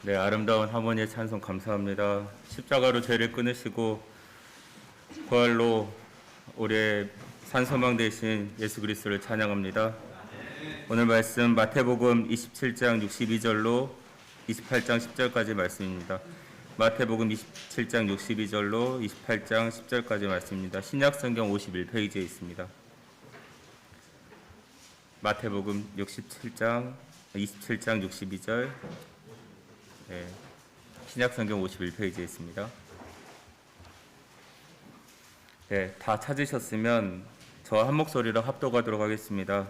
네, 아름다운 하모니의 찬송 감사합니다. 십자가로 죄를 끊으시고 부활로 우리의 산소망 되신 예수 그리스도를 찬양합니다. 오늘 말씀 마태복음 27장 62절로 28장 10절까지 말씀입니다. 마태복음 27장 62절로 28장 10절까지 말씀입니다. 신약성경 51페이지에 있습니다. 마태복음 27장 62절, 네, 신약성경 51페이지에 있습니다. 네, 다 찾으셨으면 저 한 목소리로 합독하도록 하겠습니다.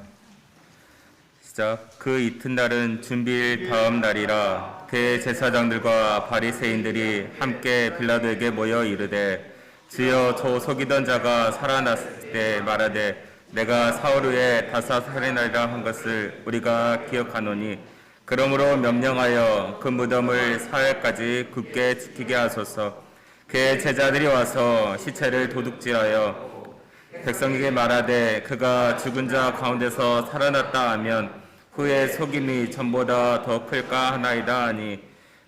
시작. 그 이튿날은 준비일 다음 날이라 대제사장들과 바리새인들이 함께 빌라도에게 모여 이르되, 주여, 저 속이던 자가 살아났을 때 말하되 내가 사흘 후에 다사 살인하리라 한 것을 우리가 기억하노니, 그러므로 명령하여 그 무덤을 사흘까지 굳게 지키게 하소서. 그의 제자들이 와서 시체를 도둑질하여 백성에게 말하되 그가 죽은 자 가운데서 살아났다 하면 후에 속임이 전보다 더 클까 하나이다 하니,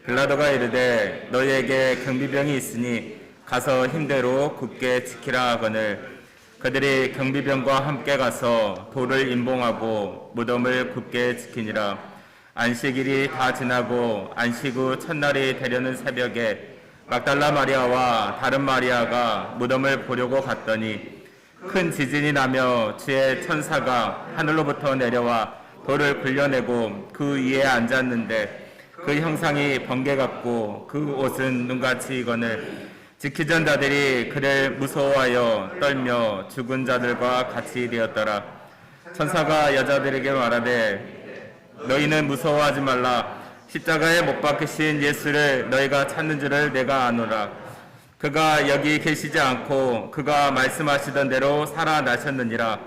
빌라도가 이르되 너희에게 경비병이 있으니 가서 힘대로 굳게 지키라 하거늘, 그들이 경비병과 함께 가서 돌을 임봉하고 무덤을 굳게 지키니라. 안식일이 다 지나고 안식 후 첫날이 되려는 새벽에 막달라 마리아와 다른 마리아가 무덤을 보려고 갔더니 큰 지진이 나며 주의 천사가 하늘로부터 내려와 돌을 굴려내고 그 위에 앉았는데, 그 형상이 번개 같고 그 옷은 눈같이 익거늘 지키던 자들이 그를 무서워하여 떨며 죽은 자들과 같이 되었더라. 천사가 여자들에게 말하되 너희는 무서워하지 말라. 십자가에 못 박히신 예수를 너희가 찾는 줄을 내가 아노라. 그가 여기 계시지 않고 그가 말씀하시던 대로 살아나셨느니라.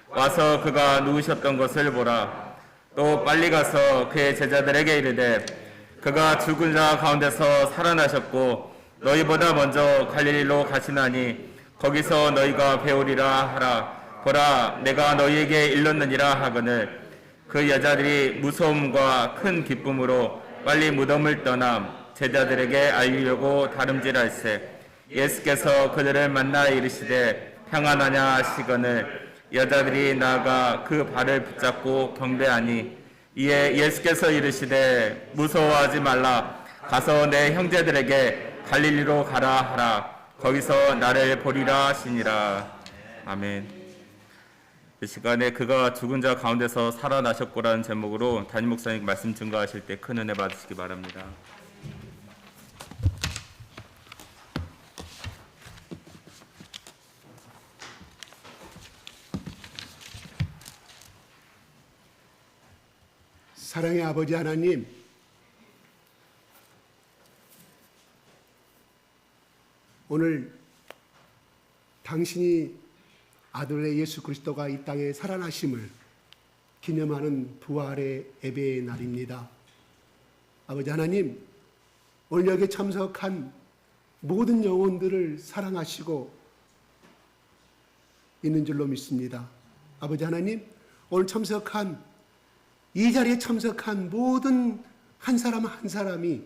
와서 그가 누우셨던 것을 보라. 또 빨리 가서 그의 제자들에게 이르되 그가 죽은 자 가운데서 살아나셨고 너희보다 먼저 갈릴리로 가시나니 거기서 너희가 배우리라 하라. 보라, 내가 너희에게 일렀느니라 하거늘, 그 여자들이 무서움과 큰 기쁨으로 빨리 무덤을 떠나 제자들에게 알리려고 다름질할세, 예수께서 그들을 만나 이르시되 평안하냐 하시거늘, 여자들이 나아가 그 발을 붙잡고 경배하니, 이에 예수께서 이르시되 무서워하지 말라. 가서 내 형제들에게 갈릴리로 가라 하라. 거기서 나를 보리라 하시니라. 아멘. 이 시간에 그가 죽은 자 가운데서 살아나셨고라는 제목으로 담임 목사님 말씀 증거하실 때 큰 은혜 받으시기 바랍니다. 사랑의 아버지 하나님, 오늘 당신이 아들의 예수 그리스도가 이 땅에 살아나심을 기념하는 부활의 예배의 날입니다. 아버지 하나님, 오늘 여기에 참석한 모든 영혼들을 사랑하시고 있는 줄로 믿습니다. 아버지 하나님, 오늘 참석한 이 자리에 참석한 모든 한 사람 한 사람이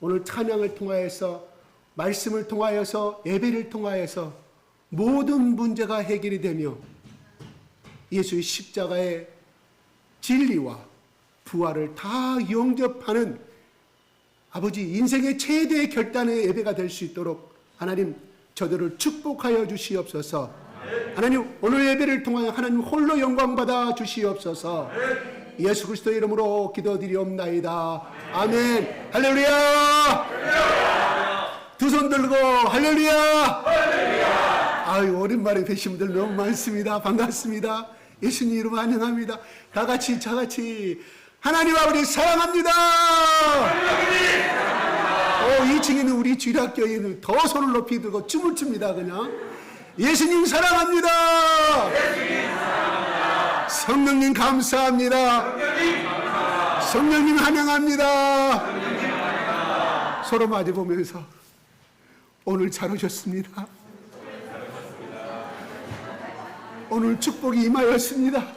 오늘 찬양을 통하여서, 말씀을 통하여서, 예배를 통하여서 모든 문제가 해결이 되며 예수의 십자가의 진리와 부활을 다 영접하는 아버지 인생의 최대의 결단의 예배가 될 수 있도록 하나님 저들을 축복하여 주시옵소서. 하나님 오늘 예배를 통하여 하나님 홀로 영광 받아 주시옵소서. 예수 그리스도의 이름으로 기도드리옵나이다. 아멘. 할렐루야. 두 손 들고 할렐루야. 아유, 오랜만에 뵈신 분들 너무 많습니다. 반갑습니다. 예수님 이름 환영합니다. 다 같이 하나님 아버지 사랑합니다. 2층에는 우리 주일학교에는 더 손을 높이 들고 춤을 춥니다. 그냥 예수님 사랑합니다. 성령님 감사합니다. 성령님 환영합니다. 서로 마주보면서 오늘 잘 오셨습니다. 오늘 축복이 임하였습니다.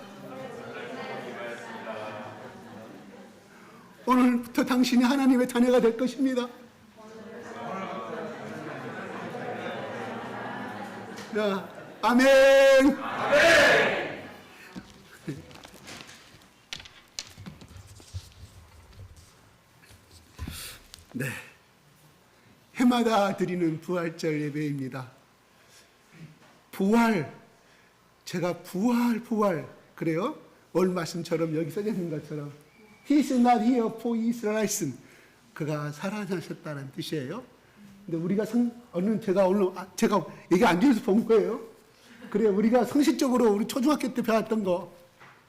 오늘부터 당신이 하나님의 자녀가 될 것입니다. 자, 아멘. 네, 해마다 드리는 부활절 예배입니다. 부활, 제가 부활 그래요? 오늘 말씀처럼 여기 써져 있는 것처럼 He is not here for Israel. 그가 살아나셨다는 뜻이에요. 근데 우리가 제가 오늘 제가 얘기 안 드려서 본 거예요. 그래, 우리가 성실적으로 우리 초중학교 때 배웠던 거,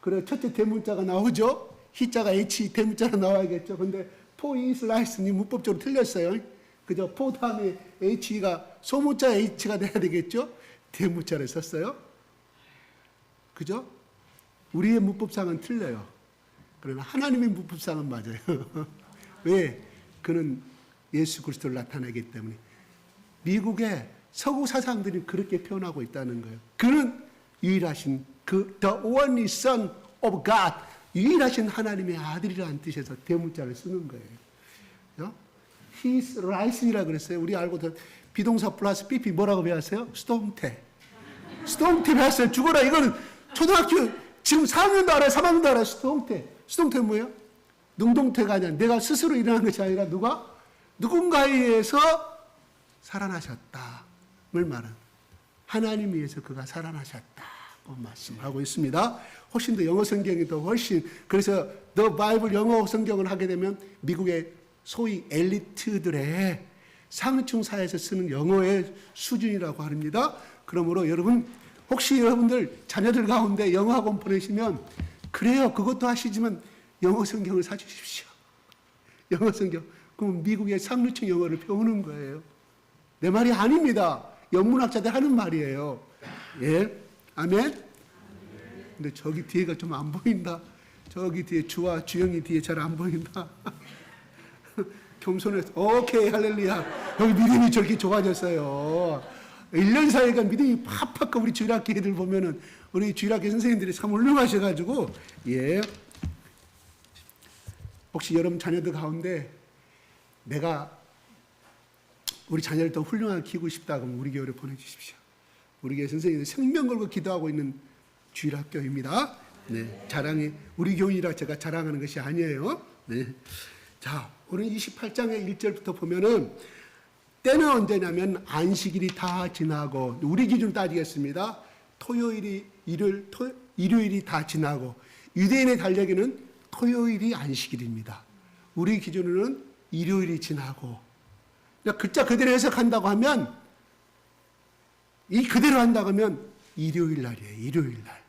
그래, 첫째 대문자가 나오죠. 희자가 H 대문자가 나와야겠죠. 근데 for Israel이 문법적으로 틀렸어요. 그죠? for 다음에 H가 소문자 H가 돼야 되겠죠. 대문자를 썼어요. 그죠? 우리의 문법상은 틀려요. 그러나 하나님의 문법상은 맞아요. 왜? 그는 예수 그리스도를 나타내기 때문에. 미국의 서구 사상들이 그렇게 표현하고 있다는 거예요. 그는 유일하신 the only son of God, 유일하신 하나님의 아들이라는 뜻에서 대문자를 쓰는 거예요. His rising이라고 그랬어요. 우리 알고 비동사 플러스 PP 뭐라고 배웠어요? 수동태. 수동태 배웠어요. 죽어라. 이거는 초등학교 지금 4학년도 알아요. 3학년도 알아요. 수동태. 수동태는 뭐예요? 능동태가 아니라 내가 스스로 일어난 것이 아니라 누군가에 의해서 살아나셨다를 말하는, 하나님에 의해서 그가 살아나셨다고 말씀하고 있습니다. 훨씬 더 영어 성경이 더 훨씬, 그래서 The Bible 영어 성경을 하게 되면 미국의 소위 엘리트들의 상층 사회에서 쓰는 영어의 수준이라고 합니다. 그러므로 여러분, 혹시 여러분들 자녀들 가운데 영어 학원 보내시면, 그래요, 그것도 하시지만 영어 성경을 사주십시오. 영어 성경. 그럼 미국의 상류층 영어를 배우는 거예요. 내 말이 아닙니다. 영문학자들 하는 말이에요. 예, 아멘. 근데 저기 뒤에가 좀 안 보인다. 저기 뒤에 주와 주영이 뒤에 잘 안 보인다. 겸손해서 오케이 할렐루야. 여기 믿음이 저렇게 좋아졌어요. 1년 사이가 믿음이 팍팍. 우리 주일학교 애들 보면은 우리 주일학교 선생님들이 참 훌륭하셔가지고, 예. 혹시 여러분 자녀들 가운데 내가 우리 자녀를 더 훌륭하게 키우고 싶다 그러면 우리 교회를 보내주십시오. 우리 교회 선생님들 생명 걸고 기도하고 있는 주일학교입니다. 네, 자랑이 우리 교인이라 제가 자랑하는 것이 아니에요. 네, 자, 오늘 28장의 1절부터 보면은 때는 언제냐면 안식일이 다 지나고, 우리 기준 따지겠습니다. 일요일이 다 지나고, 유대인의 달력에는 토요일이 안식일입니다. 우리 기준으로는 일요일이 지나고, 글자 그대로 해석한다고 하면, 이 그대로 한다고 하면 일요일 날이에요. 일요일 날.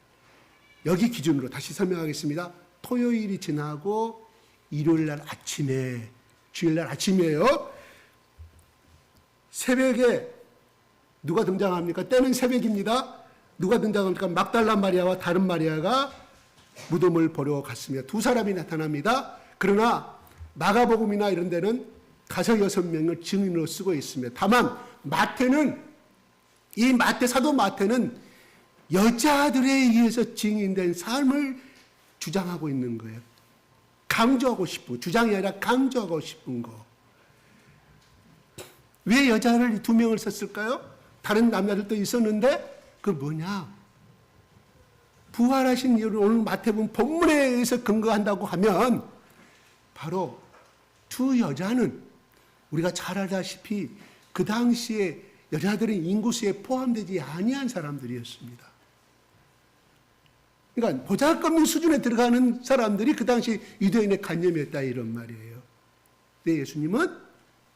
여기 기준으로 다시 설명하겠습니다. 토요일이 지나고 일요일 날 아침에, 주일 날 아침이에요. 새벽에 누가 등장합니까? 때는 새벽입니다. 누가 등장합니까? 막달라 마리아와 다른 마리아가 무덤을 보러 갔습니다. 두 사람이 나타납니다. 그러나 마가복음이나 이런 데는 5-6명을 증인으로 쓰고 있습니다. 다만 마태는, 이 사도 마태는 여자들에 의해서 증인된 삶을 주장하고 있는 거예요. 강조하고 싶고, 주장이 아니라 강조하고 싶은 거. 왜 여자를 2명을 썼을까요? 다른 남자들도 있었는데, 그 뭐냐? 부활하신 이유를 오늘 마태복음 본문에 의해서 근거한다고 하면, 바로 두 여자는 우리가 잘 알다시피 그 당시에 여자들은 인구수에 포함되지 아니한 사람들이었습니다. 그러니까 보잘것없는 수준에 들어가는 사람들이 그 당시 유대인의 관념이었다, 이런 말이에요. 근데 예수님은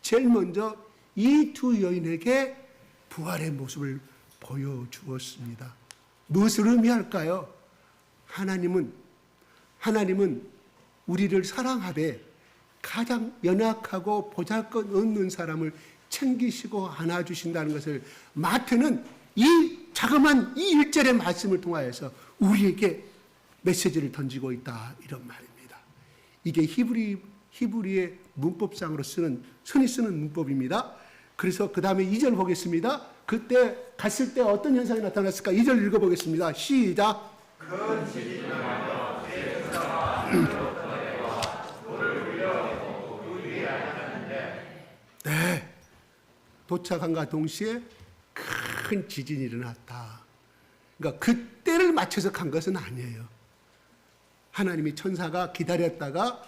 제일 먼저 이 두 여인에게 부활의 모습을 보여주었습니다. 무엇을 의미할까요? 하나님은 우리를 사랑하되 가장 연약하고 보잘것없는 사람을 챙기시고 안아주신다는 것을 마태는 이 자그마한 이 1절의 말씀을 통하여서 우리에게 메시지를 던지고 있다, 이런 말입니다. 이게 히브리의 문법상으로 흔히 쓰는 문법입니다. 그래서 그 다음에 2절 보겠습니다. 그때 갔을 때 어떤 현상이 나타났을까? 2절 읽어보겠습니다. 시작. 도착함과 동시에 큰 지진이 일어났다. 그러니까 그때를 맞춰서 간 것은 아니에요. 하나님이 천사가 기다렸다가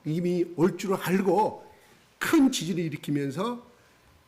이미 올 줄 알고 큰 지진을 일으키면서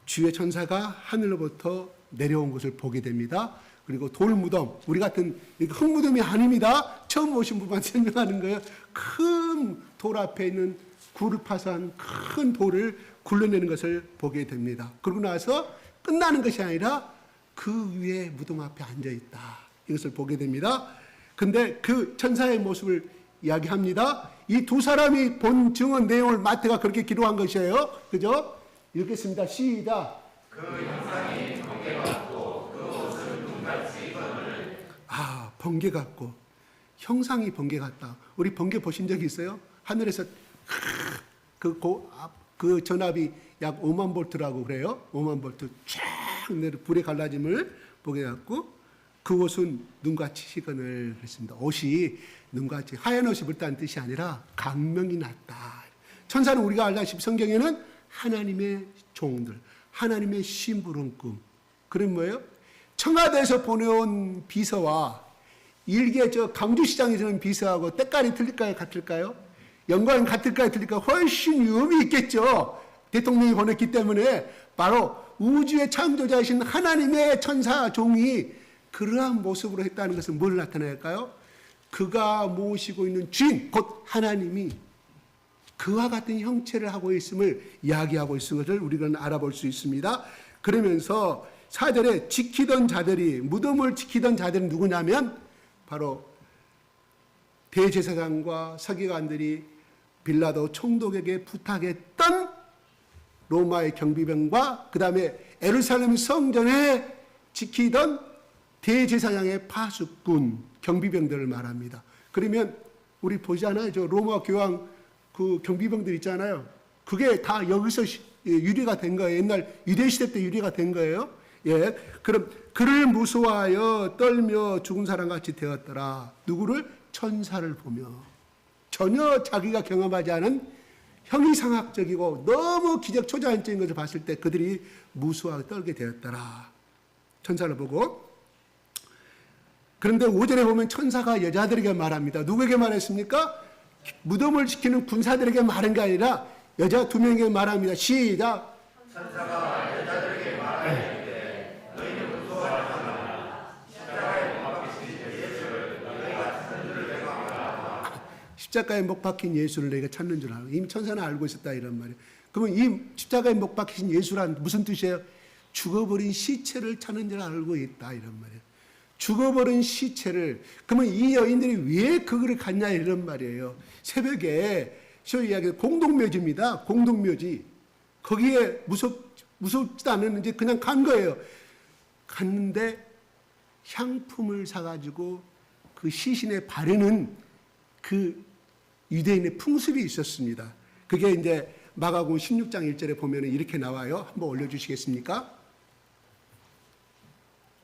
주의 천사가 하늘로부터 내려온 것을 보게 됩니다. 그리고 돌무덤, 우리 같은 흙무덤이 아닙니다. 처음 오신 분만 설명하는 거예요. 큰 돌 앞에 있는 굴을 파서 한 큰 돌을 굴러내는 것을 보게 됩니다. 그러고 나서 끝나는 것이 아니라 그 위에 무덤 앞에 앉아있다. 이것을 보게 됩니다. 근데 그 천사의 모습을 이야기합니다. 이 두 사람이 본 증언 내용을 마태가 그렇게 기록한 것이에요. 그죠? 읽겠습니다. 시작. 그 형상이 번개 같고 그 옷은 눈같이 입었을. 아, 번개 같고 형상이 번개 같다. 우리 번개 보신 적 있어요? 하늘에서 그 전압이 약 5만 볼트라고 그래요. 5만 볼트 쫙 내려 불의 갈라짐을 보게 갖고 그 옷은 눈같이 시건을 했습니다. 옷이 눈같이 하얀 옷이 입었다는 뜻이 아니라 강명이 났다. 천사는 우리가 알다시피 성경에는 하나님의 종들, 하나님의 심부름꾼. 그런 뭐예요? 청와대에서 보내온 비서와 일개 강주시장에 주는 비서하고 때깔이 틀릴까요? 같을까요? 연관은 같을까요? 틀릴까요? 훨씬 유음이 있겠죠. 대통령이 보냈기 때문에 바로 우주의 창조자이신 하나님의 천사 종이 그러한 모습으로 했다는 것은 뭘 나타낼까요? 그가 모시고 있는 주인, 곧 하나님이 그와 같은 형체를 하고 있음을 이야기하고 있는 것을 우리는 알아볼 수 있습니다. 그러면서 4절에 지키던 자들이, 무덤을 지키던 자들은 누구냐면 바로 대제사장과 서기관들이 빌라도 총독에게 부탁했던 로마의 경비병과 그 다음에 예루살렘 성전에 지키던 대제사장의 파수꾼, 경비병들을 말합니다. 그러면 우리 보잖아요. 저 로마 교황 그 경비병들 있잖아요. 그게 다 여기서 유래가 된 거예요. 옛날 유대 시대 때 유래가 된 거예요. 예. 그럼 그를 무서워하여 떨며 죽은 사람 같이 되었더라. 누구를? 천사를 보며. 전혀 자기가 경험하지 않은 형이상학적이고 너무 기적초자연적인 것을 봤을 때 그들이 무서워하고 떨게 되었더라. 천사를 보고. 그런데 5절에 보면 천사가 여자들에게 말합니다. 누구에게 말했습니까? 무덤을 지키는 군사들에게 말한 게 아니라 여자 2명에게 말합니다. 시작. 천사가 여자들에게 말하되 너희는 무서워하지 십자가에 못 박히신 예수를 너희가 찾는 줄 내가 알아. 십자가에 못 박힌 예수를 너희가 찾는 줄 알아. 이미 천사는 알고 있었다 이런 말이에요. 그러면 이 십자가에 못 박히신 예수란 무슨 뜻이에요? 죽어버린 시체를 찾는 줄 알고 있다 이런 말이에요. 죽어버린 시체를, 그러면 이 여인들이 왜 그거를 갔냐 이런 말이에요. 새벽에 소위 이야기 공동묘지입니다. 공동묘지. 거기에 무섭지도 않았는지 그냥 간 거예요. 갔는데 향품을 사가지고 그 시신에 바르는 그 유대인의 풍습이 있었습니다. 그게 이제 마가복음 16장 1절에 보면 이렇게 나와요. 한번 올려주시겠습니까?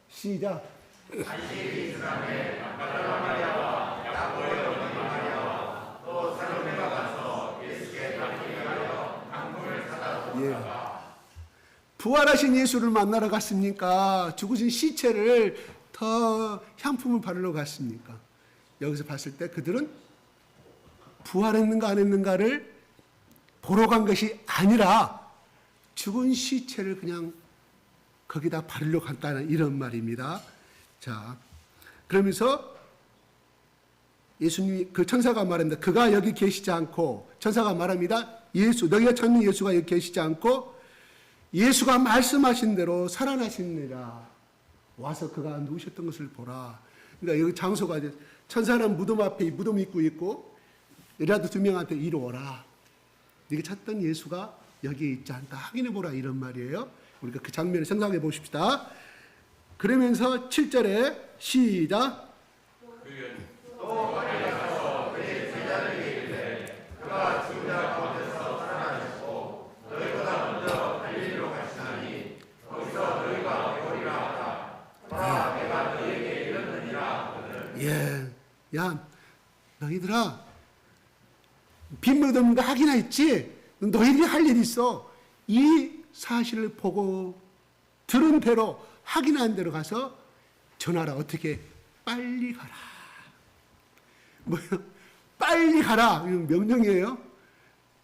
시작. 예. 부활하신 예수를 만나러 갔습니까? 죽으신 시체를 더 향품을 바르러 갔습니까? 여기서 봤을 때 그들은 부활했는가 안 했는가를 보러 간 것이 아니라 죽은 시체를 그냥 거기다 바르러 갔다는 이런 말입니다. 자, 그러면서 예수님이, 그 천사가 말합니다. 그가 여기 계시지 않고, 천사가 말합니다. 예수, 너희가 찾는 예수가 여기 계시지 않고 예수가 말씀하신 대로 살아나시느니라. 와서 그가 누우셨던 것을 보라. 그러니까 여기 장소가 천사는 무덤 앞에 무덤 입고 있고 여자도 2명한테 이리 오라. 네가 찾던 예수가 여기에 있지 않다. 확인해 보라 이런 말이에요. 우리가 그 장면을 생각해 보십시다. 그러면서 7절에 시작. 예, 야, 너희들아, 빈무덤인가 하긴 했지. 너희들이 할 일이 있어. 이 사실을 보고 들은 대로 확인한 대로 가서 전하라. 어떻게? 빨리 가라. 뭐요? 빨리 가라. 이건 명령이에요.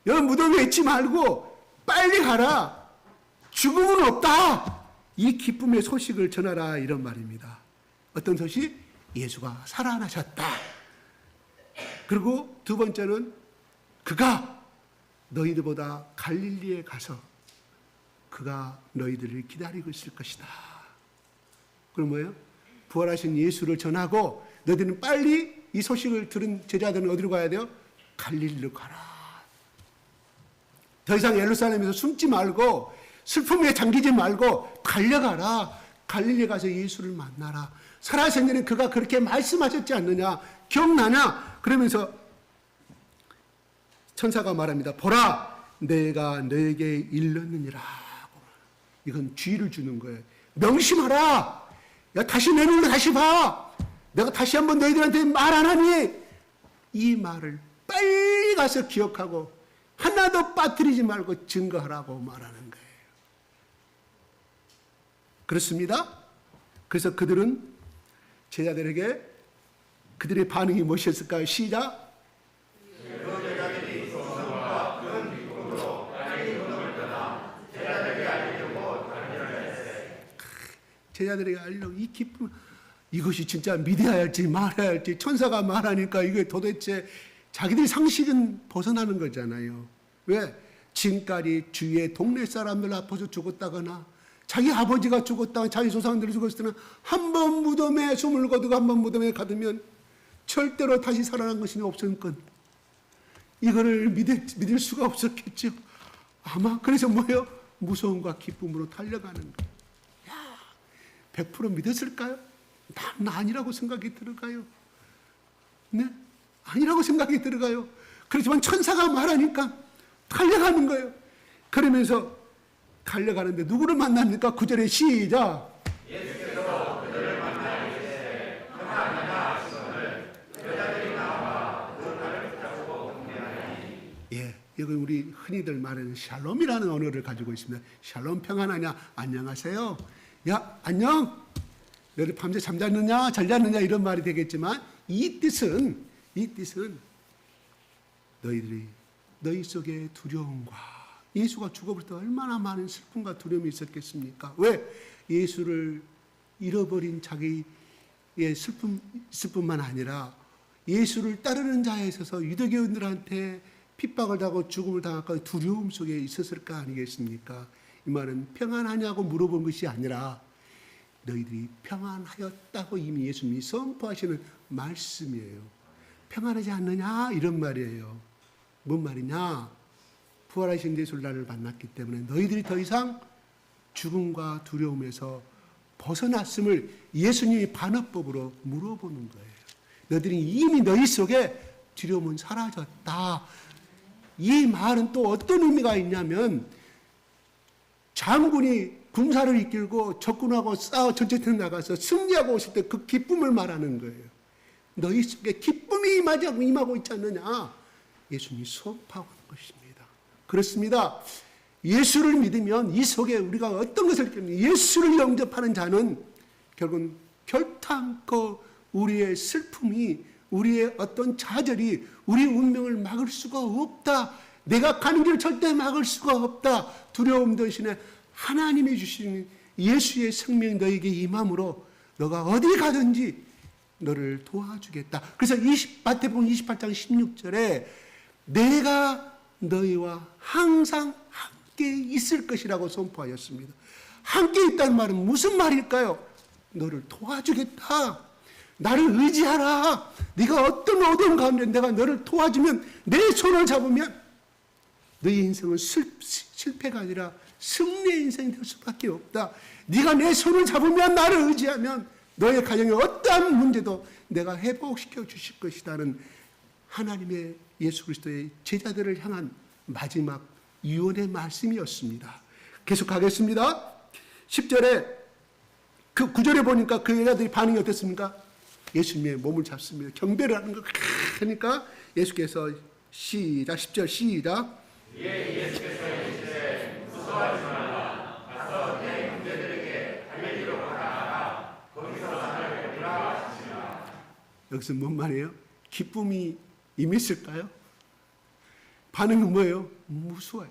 여러분 무덤에 있지 말고 빨리 가라. 죽음은 없다. 이 기쁨의 소식을 전하라. 이런 말입니다. 어떤 소식? 예수가 살아나셨다. 그리고 두 번째는 그가 너희들보다 갈릴리에 가서 그가 너희들을 기다리고 있을 것이다. 그럼 뭐예요? 부활하신 예수를 전하고 너희들은 빨리 이 소식을 들은 제자들은 어디로 가야 돼요? 갈릴리로 가라. 더 이상 예루살렘에서 숨지 말고 슬픔에 잠기지 말고 달려가라. 갈릴리에 가서 예수를 만나라. 살아계신 전에 그가 그렇게 말씀하셨지 않느냐? 기억나냐? 그러면서 천사가 말합니다. 보라, 내가 너에게 일렀느니라. 이건 쥐를 주는 거예요. 명심하라. 야, 다시 내 눈으로 다시 봐. 내가 다시 한번 너희들한테 말 안 하니? 이 말을 빨리 가서 기억하고 하나도 빠뜨리지 말고 증거하라고 말하는 거예요. 그렇습니다. 그래서 그들은 제자들에게 그들의 반응이 무엇이었을까요? 시작. 제자들에게 알리려고 이 기쁨, 이것이 진짜 믿어야 할지 말아야 할지 천사가 말하니까 이게 도대체 자기들의 상식은 벗어나는 거잖아요. 왜? 지금까지 주위의 동네 사람들 아파서 죽었다거나 자기 아버지가 죽었다거나 자기 조상들이 죽었을 때는 한 번 무덤에 숨을 거두고 한 번 무덤에 가두면 절대로 다시 살아난 것이 없으니까 이거를 믿을 수가 없었겠죠. 아마 그래서 뭐예요? 무서움과 기쁨으로 달려가는 거예요. 100% 믿었을까요? 난 아니라고 생각이 들어가요. 네? 아니라고 생각이 들어가요. 그렇지만 천사가 말하니까 달려가는 거예요. 그러면서 달려가는데 누구를 만납니까? 9절에 시작. 예수께서 그들을 만나 이르시되 평안하냐 하시거늘 여자들이 나와 그 발을 붙잡고 경배하니. 예, 여기 우리 흔히들 말하는 샬롬이라는 언어를 가지고 있습니다. 샬롬 평안하냐? 안녕하세요. 야, 안녕. 너를 밤새 잠잤느냐? 잘 잤느냐? 이런 말이 되겠지만 이 뜻은 너희들이 너희 속에 두려움과 예수가 죽어버릴 때 얼마나 많은 슬픔과 두려움이 있었겠습니까? 왜? 예수를 잃어버린 자기의 슬픔만 아니라 예수를 따르는 자에 있어서 유대교인들한테 핍박을 당하고 죽음을 당할까 두려움 속에 있었을까 아니겠습니까? 이 말은 평안하냐고 물어본 것이 아니라 너희들이 평안하였다고 이미 예수님이 선포하시는 말씀이에요. 평안하지 않느냐? 이런 말이에요. 뭔 말이냐? 부활하신 예수를 나를 만났기 때문에 너희들이 더 이상 죽음과 두려움에서 벗어났음을 예수님이 반어법으로 물어보는 거예요. 너희들이 이미 너희 속에 두려움은 사라졌다. 이 말은 또 어떤 의미가 있냐면 장군이 군사를 이끌고 적군하고 싸워 전쟁터에 나가서 승리하고 오실 때 그 기쁨을 말하는 거예요. 너희 속에 기쁨이 임하고 있지 않느냐? 예수님이 선포하고 있는 것입니다. 그렇습니다. 예수를 믿으면 이 속에 우리가 어떤 것을 느낍니까? 예수를 영접하는 자는 결국은 결탄코 우리의 슬픔이 우리의 어떤 좌절이 우리 운명을 막을 수가 없다. 내가 가는 길을 절대 막을 수가 없다. 두려움 대신에 하나님이 주신 예수의 생명이 너에게 임함으로 너가 어디 가든지 너를 도와주겠다. 그래서 마태복음 28장 16절에 내가 너희와 항상 함께 있을 것이라고 선포하였습니다. 함께 있다는 말은 무슨 말일까요? 너를 도와주겠다. 나를 의지하라. 네가 어떤 어려움 가운데 내가 너를 도와주면 내 손을 잡으면 너의 인생은 실패가 아니라 승리의 인생이 될 수밖에 없다. 네가 내 손을 잡으면 나를 의지하면 너의 가정에 어떠한 문제도 내가 회복시켜 주실 것이라는 하나님의 예수 그리스도의 제자들을 향한 마지막 유언의 말씀이었습니다. 계속 가겠습니다. 10절에 그 9절에 보니까 그 여자들이 반응이 어땠습니까? 예수님의 몸을 잡습니다. 경배를 하는 거 하니까 예수께서 시작 10절 시작. 예, 예수께서 이르시되 무서워하지 말라. 여기서 뭔 말이에요? 기쁨이 임했을까요? 반응은 뭐예요? 무서워요.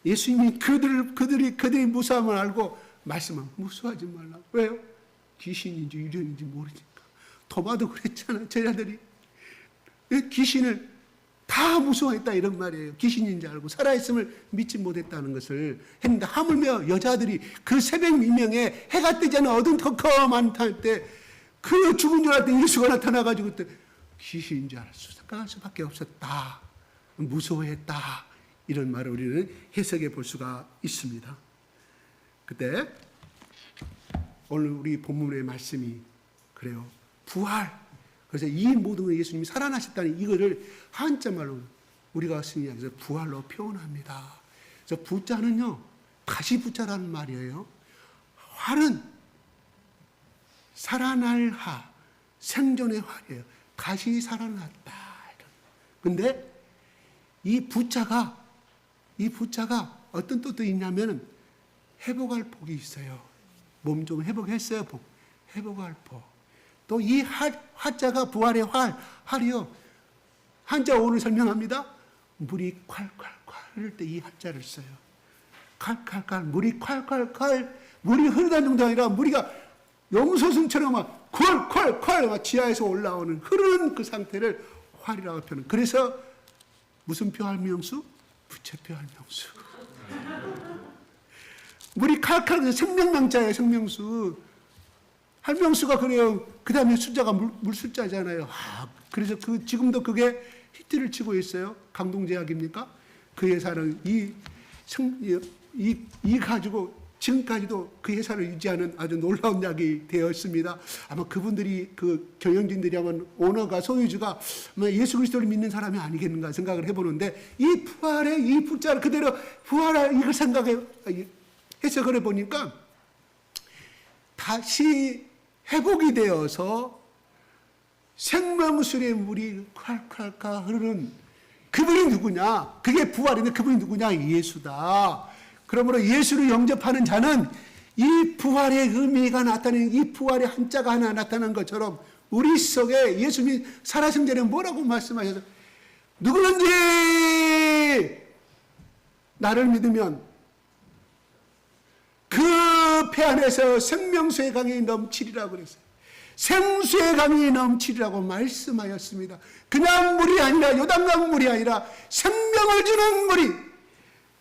예수님이 그들이 무서움을 알고 말씀하면 무서워하지 말라. 왜요? 귀신인지 유령인지 모르니까. 도마도 그랬잖아요. 제자들이 귀신을 다 무서워했다 이런 말이에요. 귀신인지 알고 살아있음을 믿지 못했다는 것을 했는데, 하물며 여자들이 그 새벽 미명에 해가 뜨지 않은 어둠컴컴한 때 그 죽은 줄 알았더니 예수가 나타나가지고 그때 귀신인 줄 알았어. 생각할 수밖에 없었다. 무서워했다. 이런 말을 우리는 해석해 볼 수가 있습니다. 그때 오늘 우리 본문의 말씀이 그래요. 부활. 그래서 이 모든 걸 예수님이 살아나셨다는 이거를 한자말로 우리가 쓰는 이야기에서 부활로 표현합니다. 그래서 부자는요, 다시 부자라는 말이에요. 활은 살아날 하, 생존의 활이에요. 다시 살아났다. 근데 이 부자가 어떤 뜻도 있냐면은 회복할 복이 있어요. 몸 좀 회복했어요. 회복할 복. 또 이 화자가 부활의 활이요. 한자 오늘 설명합니다. 물이 콸콸콸 할 때 이 한자를 써요. 칼칼칼 물이 콸콸콸 물이 흐르다는 정도가 아니라 물이가 용소승처럼 막 콸콸콸 막 지하에서 올라오는 흐르는 그 상태를 활이라고 표현. 그래서 무슨 표할명수? 부채표 할명수. 물이 칼칼 생명명자예요. 생명수. 할명수가 그래요. 그 다음에 숫자가 물 숫자잖아요. 그래서 지금도 그게 히트를 치고 있어요. 강동제약입니까? 그 회사는 이 가지고 지금까지도 그 회사를 유지하는 아주 놀라운 약이 되었습니다. 아마 그분들이 그 경영진들이 아마 오너가 소유주가 아마 예수 그리스도를 믿는 사람이 아니겠는가 생각을 해보는데, 이 부활의 이 부자를 그대로 부활할 이걸 해석을 해보니까 다시 회복이 되어서 생명수의 물이 콸콸콸 흐르는 그분이 누구냐? 그게 부활인데 그분이 누구냐? 예수다. 그러므로 예수를 영접하는 자는 이 부활의 의미가 나타나는, 이 부활의 한자가 하나 나타난 것처럼 우리 속에 예수님이 살아신 전에 뭐라고 말씀하셔서 누구든지 나를 믿으면 그 배 안에서 생명수의 강이 넘치리라고 그랬어요. 생수의 강이 넘치리라고 말씀하였습니다. 그냥 물이 아니라, 요단강 물이 아니라 생명을 주는 물이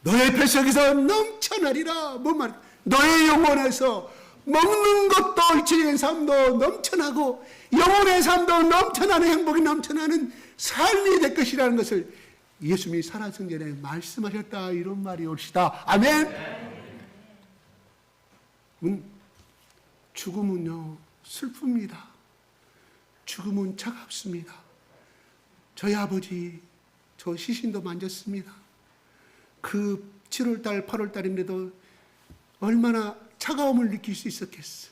너의 뱃속에서 넘쳐나리라. 뭔 말이야? 너의 영혼에서 먹는 것도 일체적인 삶도 넘쳐나고 영혼의 삶도 넘쳐나는, 행복이 넘쳐나는 삶이 될 것이라는 것을 예수님이 살아신 전에 말씀하셨다. 이런 말이 옳시다. 아멘. 죽음은요, 슬픕니다. 죽음은 차갑습니다. 저희 아버지, 저 시신도 만졌습니다. 그 7월달, 8월달인데도 얼마나 차가움을 느낄 수 있었겠어.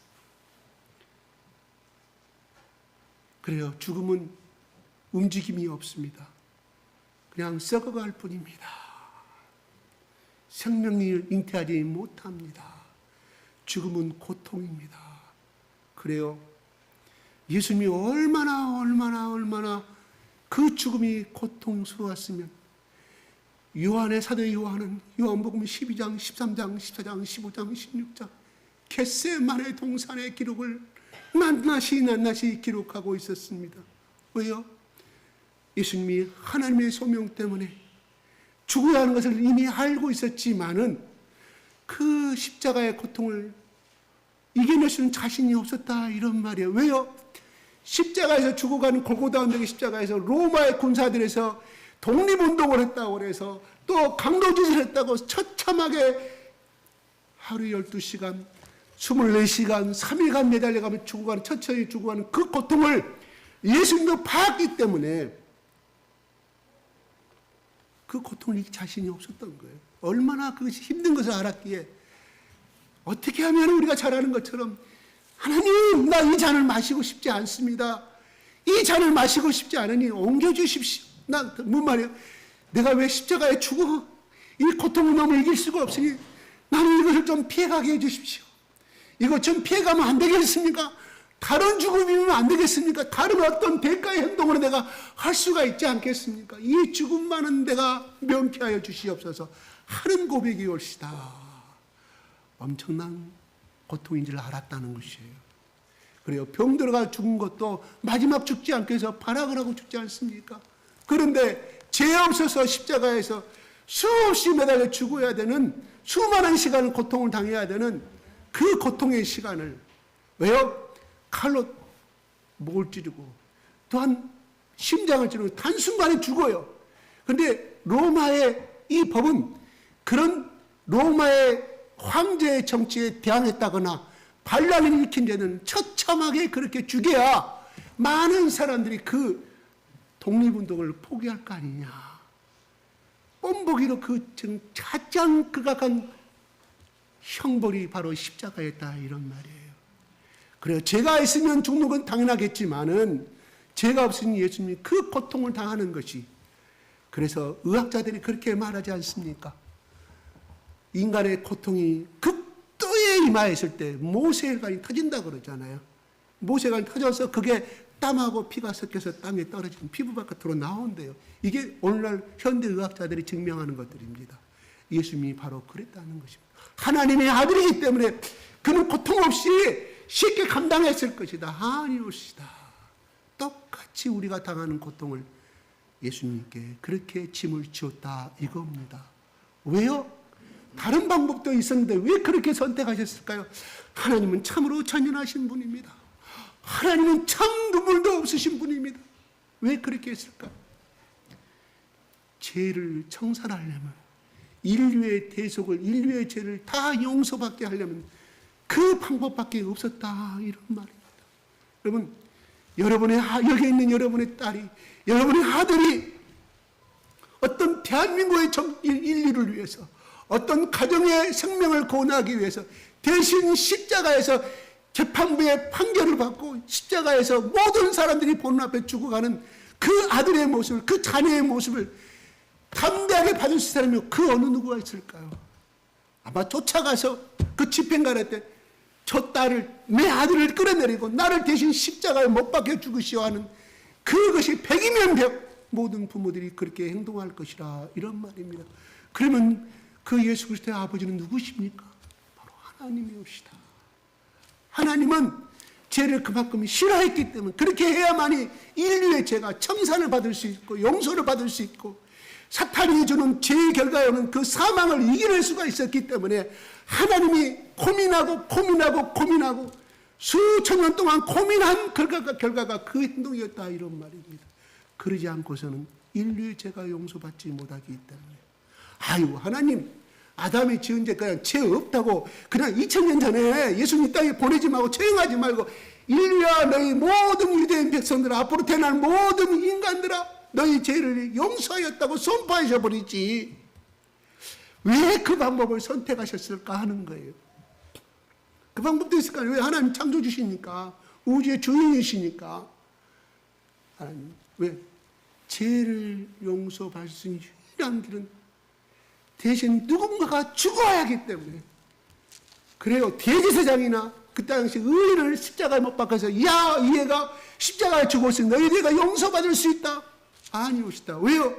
그래요. 죽음은 움직임이 없습니다. 그냥 썩어갈 뿐입니다. 생명을 잉태하지 못합니다. 죽음은 고통입니다. 그래요. 예수님이 얼마나 그 죽음이 고통스러웠으면, 요한의 사도 요한은 요한복음 12장, 13장, 14장, 15장, 16장 겟세마네 동산의 기록을 낱낱이 기록하고 있었습니다. 왜요? 예수님이 하나님의 소명 때문에 죽어야 하는 것을 이미 알고 있었지만은 그 십자가의 고통을 이겨낼 수는 자신이 없었다. 이런 말이에요. 왜요? 십자가에서 죽어가는 골고다 언덕의 십자가에서 로마의 군사들에서 독립운동을 했다고 그래서 또 강도짓을 했다고 처참하게 하루 12시간, 24시간, 3일간 매달려가며 죽어가는, 천천히 죽어가는 그 고통을 예수님도 봤기 때문에 그 고통을 이길 자신이 없었던 거예요. 얼마나 그것이 힘든 것을 알았기에 어떻게 하면 우리가 잘 아는 것처럼 하나님, 나 이 잔을 마시고 싶지 않습니다. 이 잔을 마시고 싶지 않으니 옮겨주십시오. 뭔 말이에요? 내가 왜 십자가에 죽어? 이 고통을 너무 이길 수가 없으니 나는 이것을 좀 피해가게 해주십시오. 이거 좀 피해가면 안 되겠습니까? 다른 죽음이면 안 되겠습니까? 다른 어떤 대가의 행동으로 내가 할 수가 있지 않겠습니까? 이 죽음만은 내가 명쾌하여 주시옵소서 하는 고백이 올시다. 엄청난 고통인 줄 알았다는 것이에요. 그래요. 병 들어가 죽은 것도 마지막 죽지 않게 해서 발악을 하고 죽지 않습니까? 그런데 죄 없어서 십자가에서 수없이 매달려 죽어야 되는, 수많은 시간을 고통을 당해야 되는 그 고통의 시간을, 왜요? 칼로 목을 찌르고 또한 심장을 찌르고 단순간에 죽어요. 그런데 로마의 이 법은 그런 로마의 황제의 정치에 대항했다거나 반란을 일으킨 데는 처참하게 그렇게 죽여야 많은 사람들이 그 독립운동을 포기할 거 아니냐. 뻔보기로 그 가장 극악한 형벌이 바로 십자가였다, 이런 말이에요. 그래요. 죄가 있으면 죽는 건 당연하겠지만은 죄가 없으니 예수님이 그 고통을 당하는 것이, 그래서 의학자들이 그렇게 말하지 않습니까? 인간의 고통이 극도에 임하였을 때 모세혈관이 터진다 그러잖아요. 모세혈관이 터져서 그게 땀하고 피가 섞여서 땅에 떨어지면 피부 바깥으로 나온대요. 이게 오늘날 현대 의학자들이 증명하는 것들입니다. 예수님이 바로 그랬다는 것입니다. 하나님의 아들이기 때문에 그는 고통 없이 쉽게 감당했을 것이다. 아니옵시다. 똑같이 우리가 당하는 고통을 예수님께 그렇게 짐을 지었다, 이겁니다. 왜요? 다른 방법도 있었는데 왜 그렇게 선택하셨을까요? 하나님은 참으로 전연하신 분입니다. 하나님은 참 눈물도 없으신 분입니다. 왜 그렇게 했을까? 죄를 청산하려면, 인류의 대속을, 인류의 죄를 다 용서받게 하려면 그 방법밖에 없었다, 이런 말입니다. 여러분, 여기 있는 여러분의 딸이, 여러분의 아들이 어떤 대한민국의 인류를 위해서, 어떤 가정의 생명을 구원하기 위해서 대신 십자가에서 재판부의 판결을 받고 십자가에서 모든 사람들이 보는 앞에 죽어가는 그 아들의 모습을, 그 자녀의 모습을 담대하게 받을 수 있는 사람이 그 어느 누구가 있을까요? 아마 쫓아가서 그 집행관할 때 저 딸을, 내 아들을 끌어내리고 나를 대신 십자가에 못 박혀 죽으시오 하는 그것이 100이면 100 모든 부모들이 그렇게 행동할 것이라, 이런 말입니다. 그러면 그 예수 그리스도의 아버지는 누구십니까? 바로 하나님이옵시다. 하나님은 죄를 그만큼 싫어했기 때문에 그렇게 해야만이 인류의 죄가 청산을 받을 수 있고 용서를 받을 수 있고 사탄이 주는 죄의 결과에 오는 그 사망을 이겨낼 수가 있었기 때문에 하나님이 고민하고 수천 년 동안 고민한 결과가 그 행동이었다, 이런 말입니다. 그러지 않고서는 인류의 죄가 용서받지 못하기 때문에, 아유, 하나님, 아담이 지은 죄가 죄 없다고 그냥 2000년 전에 예수님 땅에 보내지 말고 처형하지 말고, 인류야, 너희 모든 유대인 백성들, 앞으로 태어날 모든 인간들아, 너희 죄를 용서하였다고 선포하셔버리지. 왜 그 방법을 선택하셨을까 하는 거예요. 그 방법도 있을까요? 왜? 하나님 창조주시니까, 우주의 주인이시니까. 하나님, 왜? 죄를 용서받을 수 있는 유일한 길은 대신 누군가가 죽어야 하기 때문에. 그래요. 대제사장이나 그때 당시 의인을 십자가에 못 박아서, 야, 이 애가 십자가에 죽었으니 너희 죄가 용서받을 수 있다. 아니오시다. 왜요?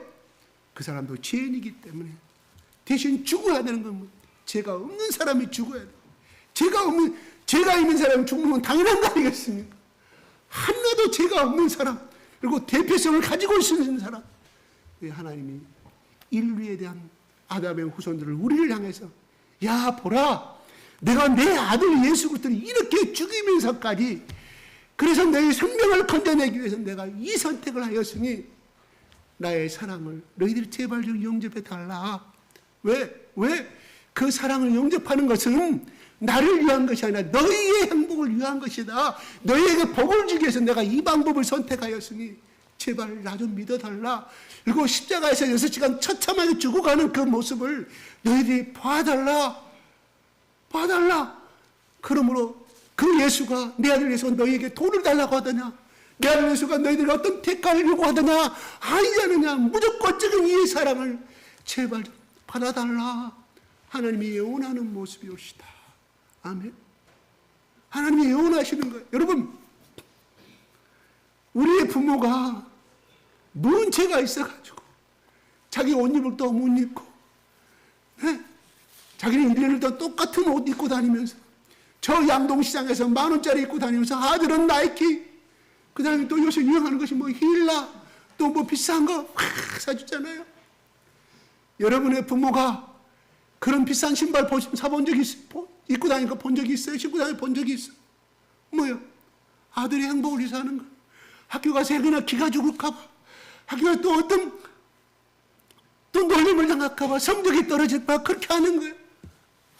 그 사람도 죄인이기 때문에 대신 죽어야 되는 건 죄가 없는 사람이 죽어야 돼. 죄가 있는 사람이 죽는 건 당연한 거 아니겠습니까? 하나도 죄가 없는 사람, 그리고 대표성을 가지고 있는 사람. 왜 하나님이 인류에 대한 아담의 후손들을, 우리를 향해서, 야, 보라, 내가 내 아들 예수 그리스도를 이렇게 죽이면서까지, 그래서 너희 생명을 건져내기 위해서 내가 이 선택을 하였으니 나의 사랑을 너희들이 제발 좀 영접해 달라. 왜? 그 사랑을 영접하는 것은 나를 위한 것이 아니라 너희의 행복을 위한 것이다. 너희에게 복을 주기 위해서 내가 이 방법을 선택하였으니 제발 나 좀 믿어달라. 그리고 십자가에서 6시간 처참하게 죽어가는 그 모습을 너희들이 봐달라. 그러므로 그 예수가, 내 아들 예수가 너희에게 돈을 달라고 하더냐, 내 아들 예수가 너희들이 어떤 대가를 요구하더냐, 아니지 않느냐, 무조건적인 이 사랑을 제발 받아달라. 하나님이 예언하는 모습이옵시다. 아멘. 하나님이 예언하시는 거예요. 여러분, 우리의 부모가 문제가 있어가지고 자기 옷 입을 또 못 입고, 네? 자기는 1년을 더 똑같은 옷 입고 다니면서 저 양동시장에서 10,000원짜리 입고 다니면서 아들은 나이키, 그 다음에 또 요새 유행하는 것이 뭐 힐라, 또 뭐 비싼 거 막 사주잖아요. 여러분의 부모가 그런 비싼 신발 사본 적이 있어요? 입고 다니는 거 본 적이 있어요? 신고 다니는 거 본 적이 있어요? 뭐요? 아들의 행복을 위해서 하는 거. 학교 가서 애기나 기가 죽을까봐, 학교가 또 어떤 또 놀림을 당할까봐, 성적이 떨어질까봐 그렇게 하는 거예요.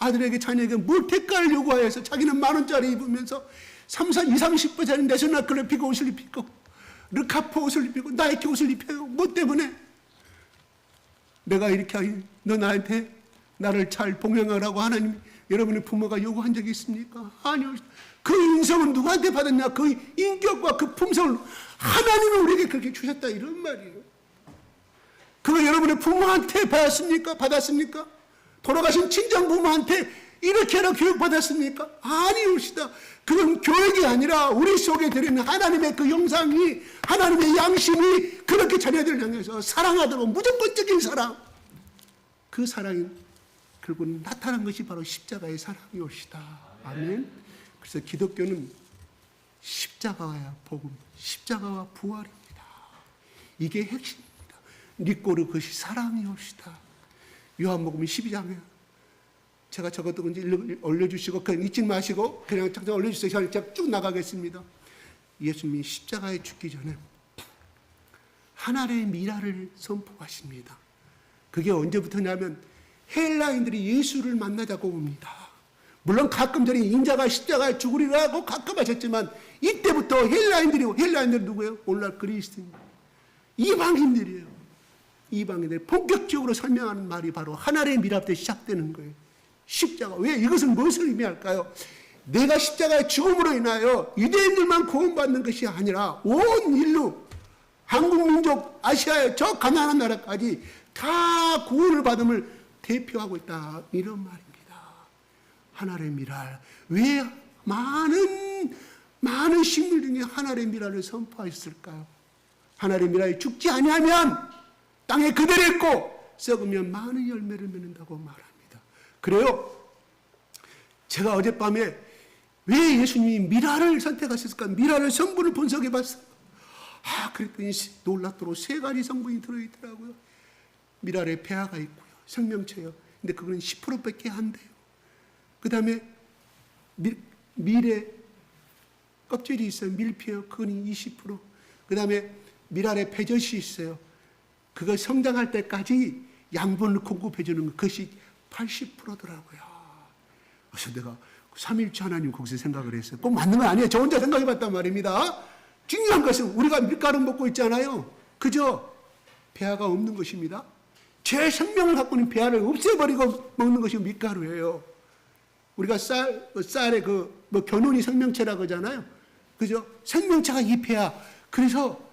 아들에게, 자녀에게 뭘 대가를 요구하여서 자기는 10,000원짜리 입으면서 30%짜리 내셔널 피고 옷을 입히고, 르카포 옷을 입히고, 나이키 옷을 입혀요. 뭐 때문에? 내가 이렇게 하니 너 나한테 나를 잘 봉양하라고 하나님, 여러분의 부모가 요구한 적이 있습니까? 아니요. 그 인성은 누구한테 받았냐? 그 인격과 그 품성을 하나님은 우리에게 그렇게 주셨다, 이런 말이에요. 그거 여러분의 부모한테 받았습니까? 돌아가신 친정 부모한테 이렇게 하라 교육받았습니까? 아니옵시다. 그건 교육이 아니라 우리 속에 들어있는 하나님의 그 영상이, 하나님의 양심이 그렇게 자녀들을 향해서 사랑하도록, 무조건적인 사랑, 그 사랑이 결국은 나타난 것이 바로 십자가의 사랑이옵시다. 아멘. 그래서 기독교는 십자가와 복음, 십자가와 부활입니다. 이게 핵심입니다. 니꼬르 그것이 사랑이옵시다. 요한복음 12장에 제가 적었던 건지 올려주시고, 그냥 잊지 마시고 그냥 잠깐 올려주세요. 제가 쭉 나가겠습니다. 예수님이 십자가에 죽기 전에 하나님의 미라를 선포하십니다. 그게 언제부터냐면 헬라인들이 예수를 만나자고 옵니다. 물론 가끔 전에 인자가 십자가에 죽으리라고 가끔 하셨지만, 이때부터 헬라인들이 누구예요? 오늘날 그리스도인, 이방인들이에요. 이방인들이 본격적으로 설명하는 말이 바로 하나님의 미라부터 시작되는 거예요. 십자가. 왜? 이것은 무엇을 의미할까요? 내가 십자가의 죽음으로 인하여 유대인들만 구원받는 것이 아니라 온 인류, 한국 민족, 아시아의 저 가난한 나라까지 다 구원을 받음을 대표하고 있다, 이런 말입니다. 하나님의 미랄. 왜 많은 식물 중에 하나님의 미랄을 선포했을까요? 하나님의 미랄이 죽지 아니하면 땅에 그대로 있고 썩으면 많은 열매를 맺는다고 말합니다. 그래요. 제가 어젯밤에 왜 예수님이 미랄을 선택하셨을까? 미랄의 성분을 분석해 봤어요. 그랬더니 놀랍도록 3가지 성분이 들어있더라고요. 미랄에 배아가 있고요, 생명체요. 근데 그거는 10%밖에 안 돼요. 그 다음에 밀에 껍질이 있어요. 밀피요. 그건 20%. 그 다음에 미랄에 배젖이 있어요. 그거 성장할 때까지 양분을 공급해 주는 것, 그것이 80%더라고요. 그래서 내가 3일째 하나님 거기서 생각을 했어요. 꼭 맞는 건 아니에요. 저 혼자 생각해 봤단 말입니다. 중요한 것은 우리가 밀가루 먹고 있잖아요. 그죠? 배아가 없는 것입니다. 제 생명을 갖고 있는 배아를 없애버리고 먹는 것이 밀가루예요. 우리가 쌀에 견온이 생명체라고 하잖아요. 그죠? 생명체가 이 배아. 그래서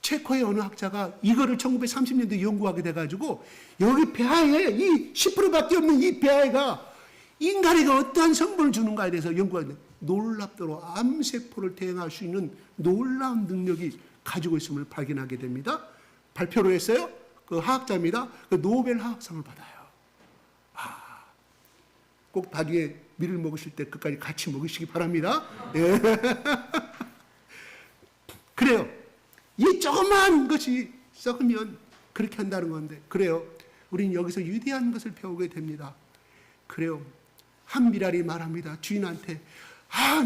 체코의 어느 학자가 이거를 1930년도에 연구하게 돼가지고, 여기 배아에 이 10%밖에 없는 이 배아가 인간에게 어떠한 성분을 주는가에 대해서 연구하는데, 놀랍도록 암세포를 대응할 수 있는 놀라운 능력이 가지고 있음을 발견하게 됩니다. 발표로 했어요. 그 화학자입니다. 그 노벨 화학상을 받아요. 꼭 나중에 밀을 먹으실 때 끝까지 같이 먹으시기 바랍니다. 예. 그래요. 이 조그만 것이 썩으면 그렇게 한다는 건데, 그래요. 우리는 여기서 위대한 것을 배우게 됩니다. 그래요. 한 미랄이 말합니다. 주인한테,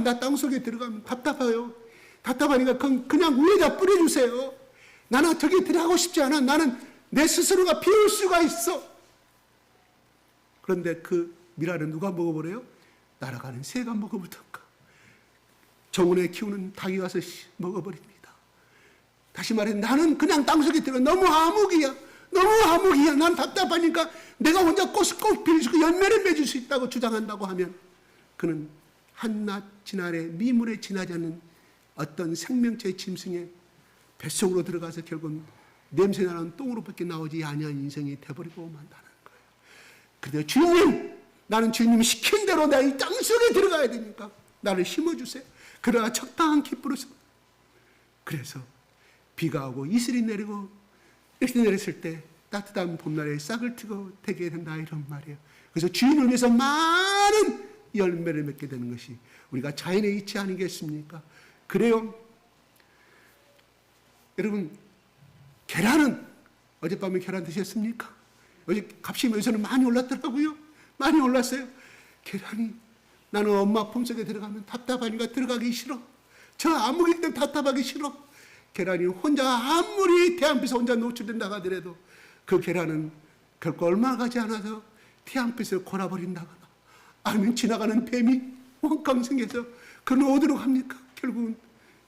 나 땅속에 들어가면 답답해요. 답답하니까 그냥 위에다 뿌려주세요. 나는 저기 들어가고 싶지 않아. 나는 내 스스로가 비울 수가 있어. 그런데 그 미랄은 누가 먹어버려요? 날아가는 새가 먹어버리던가, 정원에 키우는 닭이 와서 먹어버립니다. 다시 말해, 나는 그냥 땅속에 들어가 너무 암흑이야. 난 답답하니까 내가 혼자 꽃을 꼭 빌 수 있고 열매를 맺을 수 있다고 주장한다고 하면, 그는 한낮 지날에 미물에 지나지 않는 어떤 생명체의 짐승의 뱃속으로 들어가서 결국은 냄새나는 똥으로밖에 나오지 아니한 인생이 돼버리고 만다는 거예요. 그런데 주님, 나는 주님이 시킨 대로 내 이 땅속에 들어가야 되니까 나를 심어주세요. 그러나 적당한 기쁨으로서 그래서 비가 오고 이슬이 내리고 이렇게 내렸을 때 따뜻한 봄날에 싹을 트고 되게 된다 이런 말이에요. 그래서 주인을 위해서 많은 열매를 맺게 되는 것이 우리가 자연의 이치 아니겠습니까? 그래요. 여러분, 계란은 어젯밤에 계란 드셨습니까? 어제 값이 요새는 많이 올랐더라고요. 많이 올랐어요. 계란이 나는 엄마 품속에 들어가면 답답하니까 들어가기 싫어. 저 아무리 때문에 답답하기 싫어. 계란이 혼자 아무리 태양빛에 혼자 노출된다 하더라도 그 계란은 결코 얼마 가지 않아서 태양빛을 골아버린다거나 아니면 지나가는 뱀이 원강 생겨서 그는 어디로 갑니까? 결국은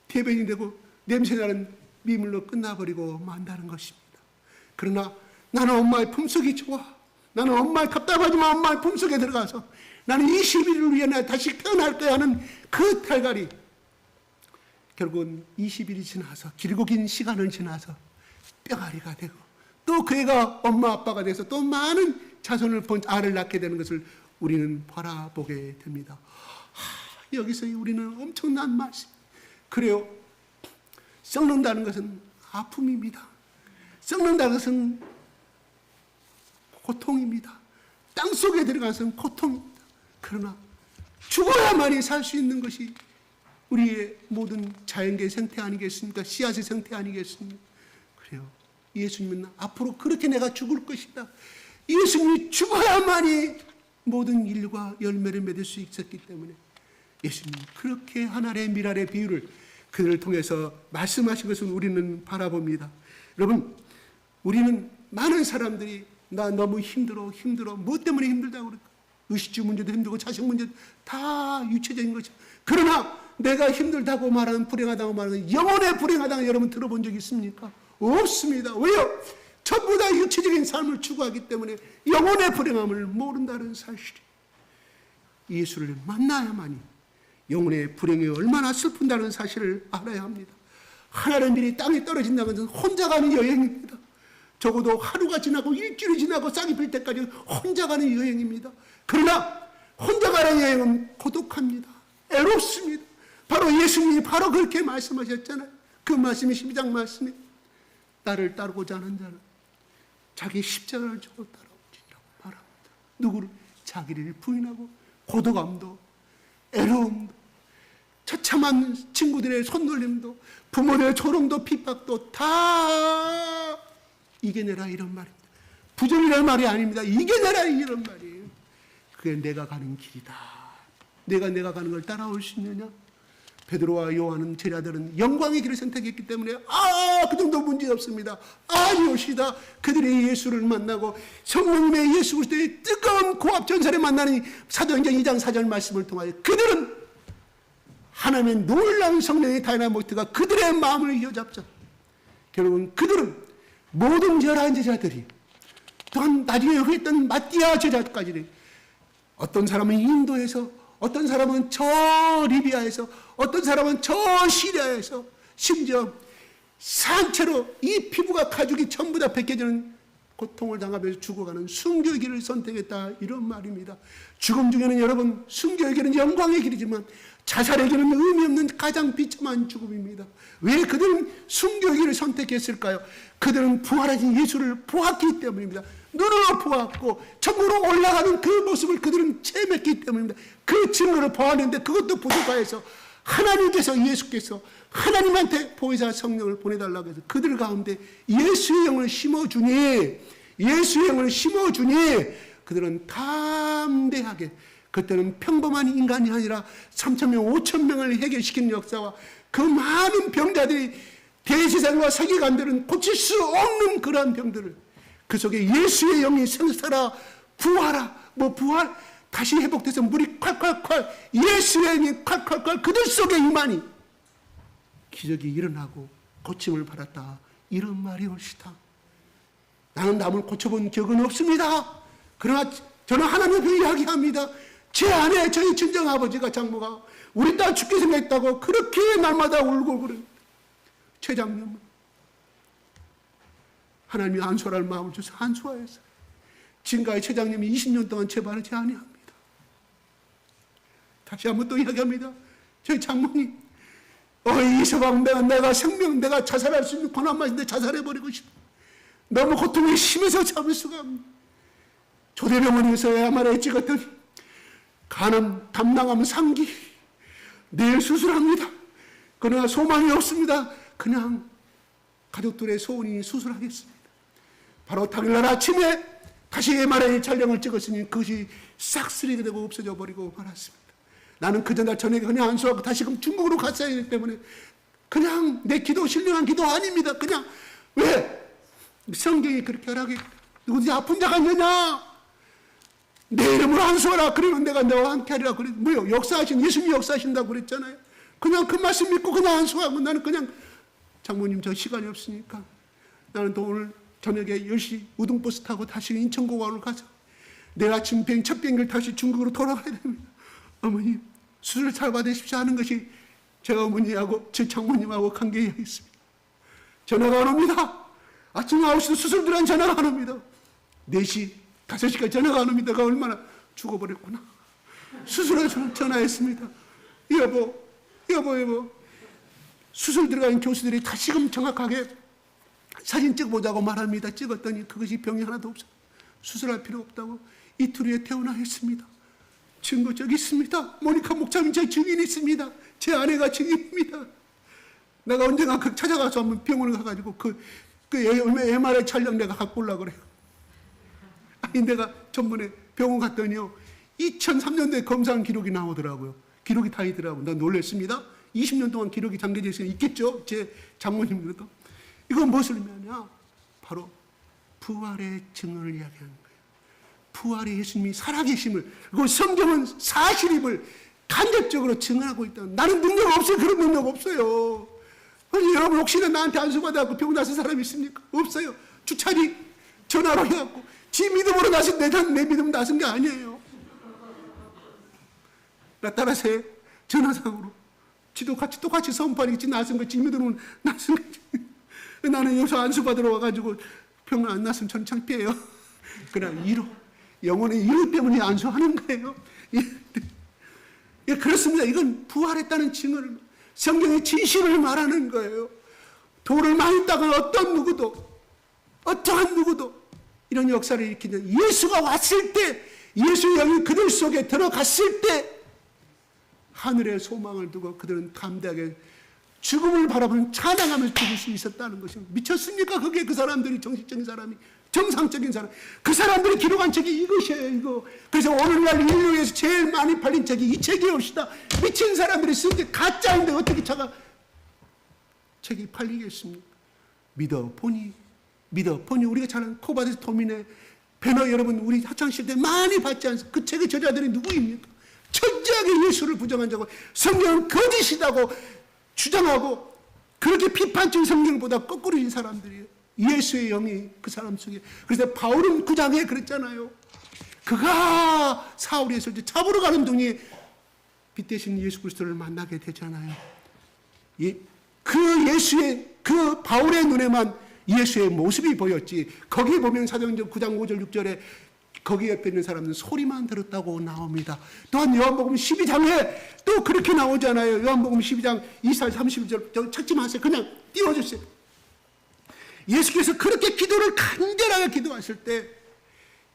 대변이 되고 냄새나는 미물로 끝나버리고 만다는 것입니다. 그러나 나는 엄마의 품속이 좋아. 나는 엄마의 답답하지만 엄마의 품속에 들어가서 나는 20일을 위해 나 다시 태어날 거야 하는 그 탈갈이 결국은 20일이 지나서 길고 긴 시간을 지나서 뼈가리가 되고 또 그 애가 엄마 아빠가 돼서 또 많은 자손을 본 알을 낳게 되는 것을 우리는 바라보게 됩니다. 여기서 우리는 엄청난 말씀. 그래요. 썩는다는 것은 아픔입니다. 썩는다는 것은 고통입니다. 땅속에 들어가서는 고통입니다. 그러나 죽어야만이 살 수 있는 것이 우리의 모든 자연계 생태 아니겠습니까? 씨앗의 생태 아니겠습니까? 그래요. 예수님은 앞으로 그렇게 내가 죽을 것이다. 예수님이 죽어야만이 모든 인류가 열매를 맺을 수 있었기 때문에 예수님은 그렇게 하나의 미랄의 비유를 그들을 통해서 말씀하신 것을 우리는 바라봅니다. 여러분, 우리는 많은 사람들이 나 너무 힘들어 뭐 때문에 힘들다고 그럴까? 의식주 문제도 힘들고 자식 문제도 다 유체적인 거죠. 그러나 내가 힘들다고 말하는 불행하다고 말하는 영혼의 불행하다고 여러분 들어본 적 있습니까? 없습니다. 왜요? 전부 다 육체적인 삶을 추구하기 때문에 영혼의 불행함을 모른다는 사실이 예수를 만나야만이 영혼의 불행이 얼마나 슬픈다는 사실을 알아야 합니다. 하나의 밀이 땅에 떨어진다는 것은 혼자 가는 여행입니다. 적어도 하루가 지나고 일주일이 지나고 싹이 필 때까지 혼자 가는 여행입니다. 그러나 혼자 가는 여행은 고독합니다. 애롭습니다. 바로 예수님이 바로 그렇게 말씀하셨잖아요. 그 말씀이 12장 말씀이 나를 따르고자 하는 자는 자기 십자가를 지고 따라오지라고 말합니다. 누구를? 자기를 부인하고 고독함도 애로움도 처참한 친구들의 손놀림도 부모들의 조롱도 핍박도 다 이겨내라 이런 말입니다. 부정이라는 말이 아닙니다. 이겨내라 이런 말이에요. 그게 내가 가는 길이다. 내가 가는 걸 따라올 수 있느냐? 베드로와 요한은 제자들은 영광의 길을 선택했기 때문에 그 정도 문제 없습니다. 아니오시다. 그들이 예수를 만나고 성령님의 예수 그리스도의 뜨거운 고압 전사를 만나는 사도행전 2장 4절 말씀을 통하여 그들은 하나님의 놀라운 성령의 다이나모이트가 그들의 마음을 휘어잡자. 결국은 그들은 모든 11제자들이 또한 나중에 했던 마띠아 제자까지 어떤 사람은 인도에서 어떤 사람은 저 리비아에서 어떤 사람은 저 시리아에서 심지어 산채로 이 피부가 가죽이 전부 다 벗겨지는 고통을 당하면서 죽어가는 순교의 길을 선택했다 이런 말입니다. 죽음 중에는 여러분 순교의 길은 영광의 길이지만 자살의 길은 의미 없는 가장 비참한 죽음입니다. 왜 그들은 순교의 길을 선택했을까요? 그들은 부활하신 예수를 보았기 때문입니다. 눈으로 보았고 천국으로 올라가는 그 모습을 그들은 체험했기 때문입니다. 그 증거를 보았는데 그것도 부족하여서 하나님께서 예수께서 하나님한테 보혜사 성령을 보내달라고 해서 그들 가운데 예수의 영을 심어주니 그들은 담대하게 그때는 평범한 인간이 아니라 3,000명 5,000명을 해결시키는 역사와 그 많은 병자들이 대제사장과 서기관들은 고칠 수 없는 그러한 병들을 그 속에 예수의 영이 생사라 부활 다시 회복돼서 물이 콸콸콸 예수의 영이 콸콸콸 그들 속에 임하니 기적이 일어나고 고침을 받았다 이런 말이 옳시다. 나는 남을 고쳐본 기억은 없습니다. 그러나 저는 하나님 앞에 이야기합니다. 제 아내 저희 친정아버지가 장모가 우리 딸 죽게 생겼다고 그렇게 날마다 울고 그래. 최장님은 하나님이 안수할 마음을 주셔서 안수하였어요. 지금까지 최장님이 20년 동안 제 발을 제안합니다. 다시 한번 또 이야기합니다. 저희 장모님 이서방, 내가 생명, 내가 자살할 수 있는 고난만 있는데 자살해버리고 싶어. 너무 고통이 심해서 참을 수가 없네. 조대병원에서 MRI 찍었더니 간암, 담낭암, 상기, 내일 수술합니다. 그러나 소망이 없습니다. 그냥 가족들의 소원이 수술하겠습니다. 바로 당일날 아침에 다시 MRI 촬영을 찍었으니 그것이 싹쓸이가 되고 없어져 버리고 말았습니다. 나는 그 전날 저녁에 그냥 안수하고 다시금 중국으로 갔어야 하기 때문에 그냥 내 기도 신령한 기도 아닙니다. 그냥 왜? 성경이 그렇게 하라고 누구든지 아픈 자가 있느냐? 내 이름으로 안수하라. 그러면 내가 너와 함께 하리라. 그래. 뭐요? 역사하신 예수님이 역사하신다고 그랬잖아요. 그냥 그 말씀 믿고 그냥 안수하고 나는 그냥 장모님 저 시간이 없으니까 나는 또 오늘 저녁에 10시 우등버스 타고 다시 인천공항으로 가서 내일 아침 첫 비행기를 다시 중국으로 돌아가야 됩니다. 어머님 수술 잘 받으십시오 하는 것이 제 어머니하고 제 장모님하고 관계에 있습니다. 전화가 안 옵니다. 아침 9시도 수술 들어간 전화가 안 옵니다. 4시, 5시까지 전화가 안 옵니다. 내가 얼마나 죽어버렸구나. 수술을 전화했습니다. 여보. 수술 들어간 교수들이 다시금 정확하게 사진 찍어보자고 말합니다. 찍었더니 그것이 병이 하나도 없어요. 수술할 필요 없다고 이틀 후에 퇴원하였습니다. 증거 저기 있습니다. 모니카 목사님 제 증인이 있습니다. 제 아내가 증인입니다. 내가 언젠가 찾아가서 한번 병원에 가가지고 그 MRI 촬영 내가 갖고 오려고 그래요. 아니 내가 전번에 병원 갔더니요 2003년도에 검사한 기록이 나오더라고요. 기록이 다 있더라고요. 난 놀랐습니다. 20년 동안 기록이 잠겨져 있으니 있겠죠. 제 장모님들도. 이건 무엇을 의미하냐? 바로 부활의 증언을 이야기하는 거예요. 부활의 예수님이 살아계심을, 그리고 성경은 사실임을 간접적으로 증언하고 있다. 나는 능력 없어요. 그런 능력 없어요. 아니, 여러분 혹시나 나한테 안수받아갖고 병 나신 사람 있습니까? 없어요. 주차리 전화로 해갖고 지 믿음으로 나신 내 믿음 나신 게 아니에요. 나 따라서 전화상으로 지도 똑같이 선포하니까 나선 거지 믿음으로 나선 거지. 나는 여기서 안수받으러 와가지고 병을 안 났으면 저는 창피해요. 그냥 영혼의 이루 때문에 안수하는 거예요. 예, 그렇습니다. 이건 부활했다는 증언을, 성경의 진실을 말하는 거예요. 돌을 많이 닦은 어떠한 누구도 이런 역사를 일으키는 예수가 왔을 때, 예수의 영이 그들 속에 들어갔을 때 하늘의 소망을 두고 그들은 담대하게 죽음을 바라보는 찬양하면서 죽을 수 있었다는 것입니다. 미쳤습니까? 그게 그 사람들이 정식적인 사람이, 정상적인 사람. 그 사람들이 기록한 책이 이것이에요, 이거. 그래서 오늘날 인류에서 제일 많이 팔린 책이 이 책이옵시다. 미친 사람들이 쓴 게 가짜인데 어떻게 책이 팔리겠습니까? 믿어보니 우리가 잘 아는 코바데스 토미네 배너 여러분 우리 학창시절 때 많이 봤지 않습니까? 그 책의 저자들이 누구입니까? 철저하게 예수를 부정한 자고 성경은 거짓이라고 주장하고 그렇게 비판적인 성경보다 거꾸로인 사람들이에요. 예수의 영이 그 사람 속에. 그래서 바울은 9장에 그랬잖아요. 그가 사울이 있을 때 잡으러 가는 동이 빛 대신 예수 그리스도를 만나게 되잖아요. 그 바울의 눈에만 예수의 모습이 보였지. 거기에 보면 사도행전 9장 5절 6절에 거기 옆에 있는 사람은 소리만 들었다고 나옵니다. 또한 요한복음 12장에 또 그렇게 나오잖아요. 요한복음 12장 24절 31절 찾지 마세요. 그냥 띄워주세요. 예수께서 그렇게 기도를 간절하게 기도하실 때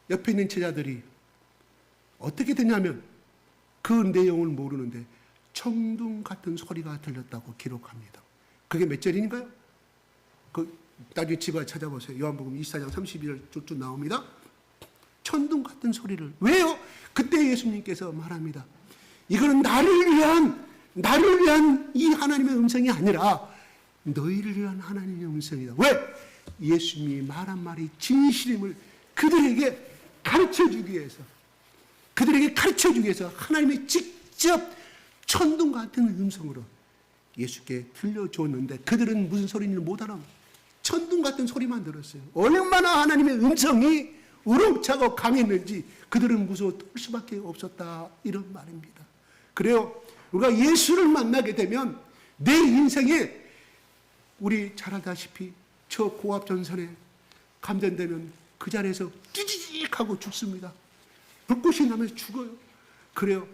옆에 있는 제자들이 어떻게 되냐면 그 내용을 모르는데 청둥 같은 소리가 들렸다고 기록합니다. 그게 몇 절인가요? 나중에 집에 찾아보세요. 요한복음 24장 32절 쭉 나옵니다. 천둥 같은 소리를. 왜요? 그때 예수님께서 말합니다. 이거는 나를 위한 이 하나님의 음성이 아니라 너희를 위한 하나님의 음성이다. 왜? 예수님이 말한 말이 진실임을 그들에게 가르쳐주기 위해서 하나님이 직접 천둥 같은 음성으로 예수께 들려줬는데 그들은 무슨 소리인지 못 알아. 천둥 같은 소리만 들었어요. 얼마나 하나님의 음성이 우렁차고 강했는지 그들은 무서워 떨 수밖에 없었다. 이런 말입니다. 그래요. 우리가 예수를 만나게 되면 내 인생에 우리 잘 알다시피 저 고압전선에 감전되면 그 자리에서 찌직하고 죽습니다. 불꽃이 나면서 죽어요. 그래요.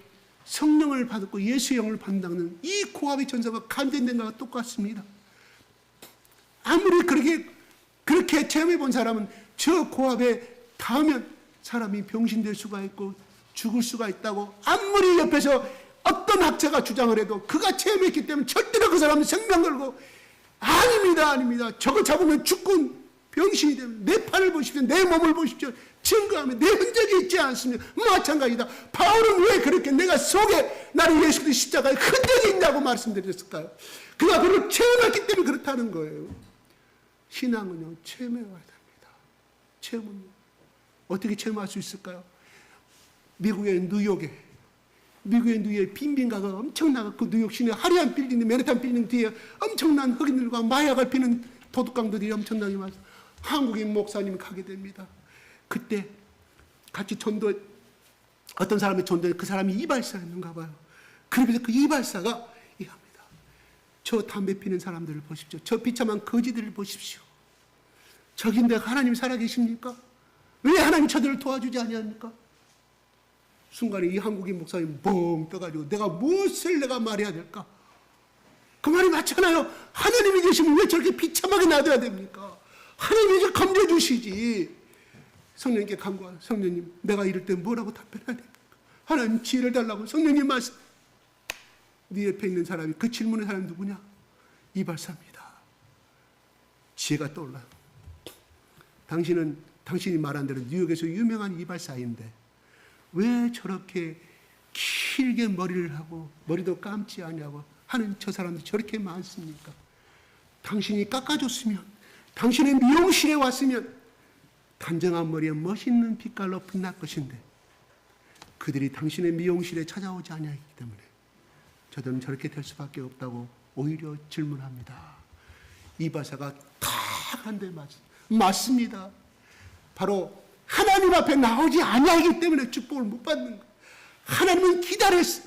성령을 받았고 예수의 영을 받는다는 이 고압의 전사가 감전된 것과 똑같습니다. 아무리 그렇게 체험해 본 사람은 저 고압에 닿으면 사람이 병신될 수가 있고 죽을 수가 있다고 아무리 옆에서 어떤 학자가 주장을 해도 그가 체험했기 때문에 절대로 그 사람은 생명 걸고 아닙니다. 저거 잡으면 죽고 병신이 되면 내 팔을 보십시오. 내 몸을 보십시오. 증거하면 내 흔적이 있지 않습니까? 마찬가지다. 바울은 왜 그렇게 내가 속에 나는 예수 그리스도 십자가에 흔적이 있냐고 말씀드렸을까요? 그가 그걸 체험했기 때문에 그렇다는 거예요. 신앙은요, 체험해 와야 됩니다. 체험은요. 어떻게 체험할 수 있을까요? 미국의 뉴욕에 빈민가가 엄청나고 그 뉴욕 시내 화려한 빌딩, 맨해튼 빌딩 뒤에 엄청난 흑인들과 마약을 피는 도둑강들이 엄청나게 많아서 한국인 목사님이 가게 됩니다. 그때 같이 어떤 사람이 그 사람이 이발사였는가 봐요. 그러면서 그 이발사가 이합니다. 저 담배 피는 사람들을 보십시오. 저 비참한 거지들을 보십시오. 저긴데 하나님 살아계십니까? 왜 하나님 저들을 도와주지 아니합니까? 순간에 이 한국인 목사님 뻥 떠가지고 내가 무엇을 내가 말해야 될까? 그 말이 맞잖아요. 하나님이 계시면 왜 저렇게 비참하게 놔둬야 됩니까? 하나님이 이제 건져주시지. 성령님께 간구하는 성령님, 내가 이럴 때 뭐라고 답변해야 됩니까? 하나님 지혜를 달라고. 성령님 말씀. 네 옆에 있는 사람이 그 질문의 사람이 누구냐? 이발사입니다. 지혜가 떠올라요. 당신이 말한 대로 뉴욕에서 유명한 이발사인데 왜 저렇게 길게 머리를 하고 머리도 감지 않냐고 하는 저 사람들이 저렇게 많습니까? 당신이 깎아줬으면, 당신의 미용실에 왔으면 단정한 머리에 멋있는 빛깔로 빛날 것인데 그들이 당신의 미용실에 찾아오지 아니하기 때문에 저들은 저렇게 될 수밖에 없다고 오히려 질문합니다. 이발사가 탁한데 맞습니다. 바로 하나님 앞에 나오지 아니하기 때문에 축복을 못 받는 거예요. 하나님은 기다렸어.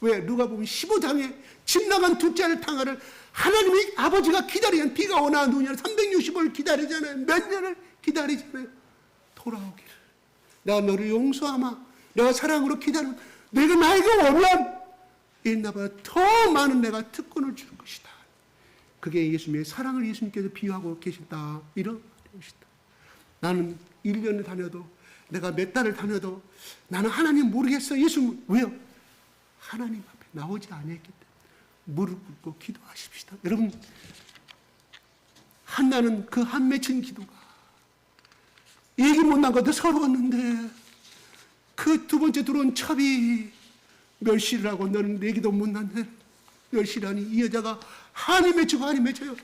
왜? 누가복음 15장에 집 나간 둘째 아들 탕아를 하나님이 아버지가 기다리는 비가 오나 눈이 오나 365일 기다리잖아요. 몇 년을 기다리잖아요. 돌아오기를. 내가 너를 용서하마. 내가 사랑으로 기다리면 내가 나에게 오면 옛날보다 더 많은 내가 특권을 줄 것이다. 그게 예수님의 사랑을 예수님께서 비유하고 계신다. 이런 것이다. 나는 1년을 다녀도 내가 몇 달을 다녀도 나는 하나님 모르겠어. 예수 왜요? 하나님 앞에 나오지 않았기 때문에 무릎 꿇고 기도하십시다. 여러분, 한나는 그 한 맺힌 기도가 얘기 못난 것도 서러웠는데 그 두 번째 들어온 첩이 멸시를 하고 너는 얘기도 못났네. 멸시라니. 이 여자가 한이 맺히고 한이 맺혀요.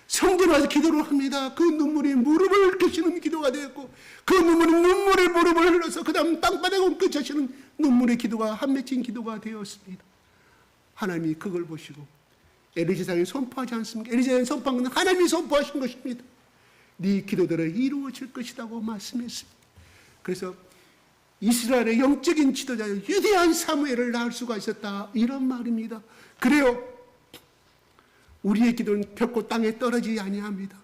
성전에 와서 기도를 합니다. 그 눈물이 무릎을 끄시는 기도가 되었고 그 눈물이 눈물의 무릎을 흘러서 그 다음 땅바닥을 끄시는 눈물의 기도가 한 맺힌 기도가 되었습니다. 하나님이 그걸 보시고 엘리사장이 선포하지 않습니까? 엘리사장이 선포한 것은 하나님이 선포하신 것입니다. 네 기도대로 이루어질 것이라고 말씀했습니다. 그래서 이스라엘의 영적인 지도자 위대한 사무엘을 낳을 수가 있었다. 이런 말입니다. 그래요. 우리의 기도는 결코 땅에 떨어지지 아니합니다.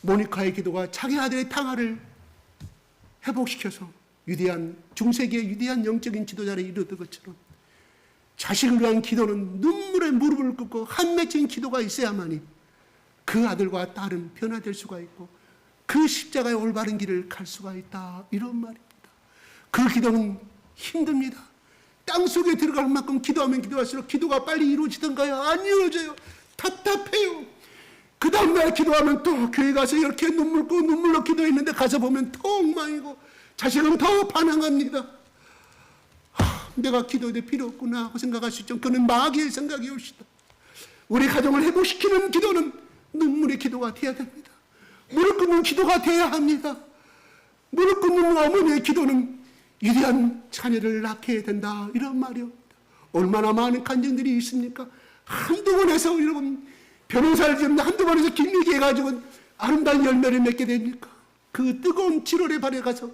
모니카의 기도가 자기 아들의 탕아를 회복시켜서 위대한 중세기의 위대한 영적인 지도자를 이루었던 것처럼 자식을 위한 기도는 눈물에 무릎을 꿇고 한 맺힌 기도가 있어야만이 그 아들과 딸은 변화될 수가 있고 그 십자가의 올바른 길을 갈 수가 있다. 이런 말입니다. 그 기도는 힘듭니다. 땅속에 들어갈 만큼 기도하면 기도할수록 기도가 빨리 이루어지던가요? 안 이루어져요. 답답해요. 그 다음날 기도하면 또 교회 가서 이렇게 눈물로 기도했는데 가서 보면 더 엉망이고 자식은 더 반항합니다. 내가 기도해도 필요 없구나 하고 생각할 수 있죠. 그는 마귀의 생각이 옵시다. 우리 가정을 회복시키는 기도는 눈물의 기도가 되어야 됩니다. 무릎 꿇는 기도가 되어야 합니다. 무릎 꿇는 어머니의 기도는 위대한 자녀를 낳게 해야 된다. 이런 말이요. 얼마나 많은 간증들이 있습니까? 한두 번에서 여러분 변호사를 지금 한두 번에서 길게 해가지고 아름다운 열매를 맺게 됩니까? 그 뜨거운 7월의 발에 가서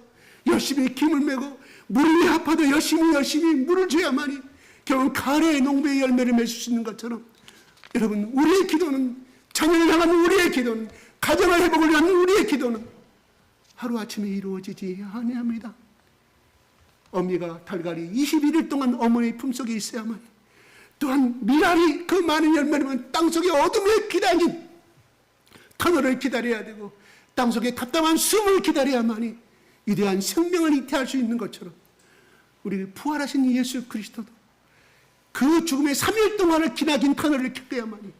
열심히 김을 메고 물이 아파도 열심히 물을 줘야만이 결국 가을의 농부의 열매를 맺을 수 있는 것처럼 여러분 우리의 기도는 자녀를 향한 우리의 기도는 가정을 회복을 위한 우리의 기도는 하루아침에 이루어지지 아니합니다. 어미가 달걀이 21일 동안 어머니의 품속에 있어야만, 또한 미랄이 그 많은 열매를 땅속에 어둠에 기다린 터널을 기다려야 되고 땅속에 답답한 숨을 기다려야만이 위대한 생명을 잉태할 수 있는 것처럼, 우리 부활하신 예수 그리스도도 그 죽음의 3일 동안을 기나긴 터널을 겪어야만이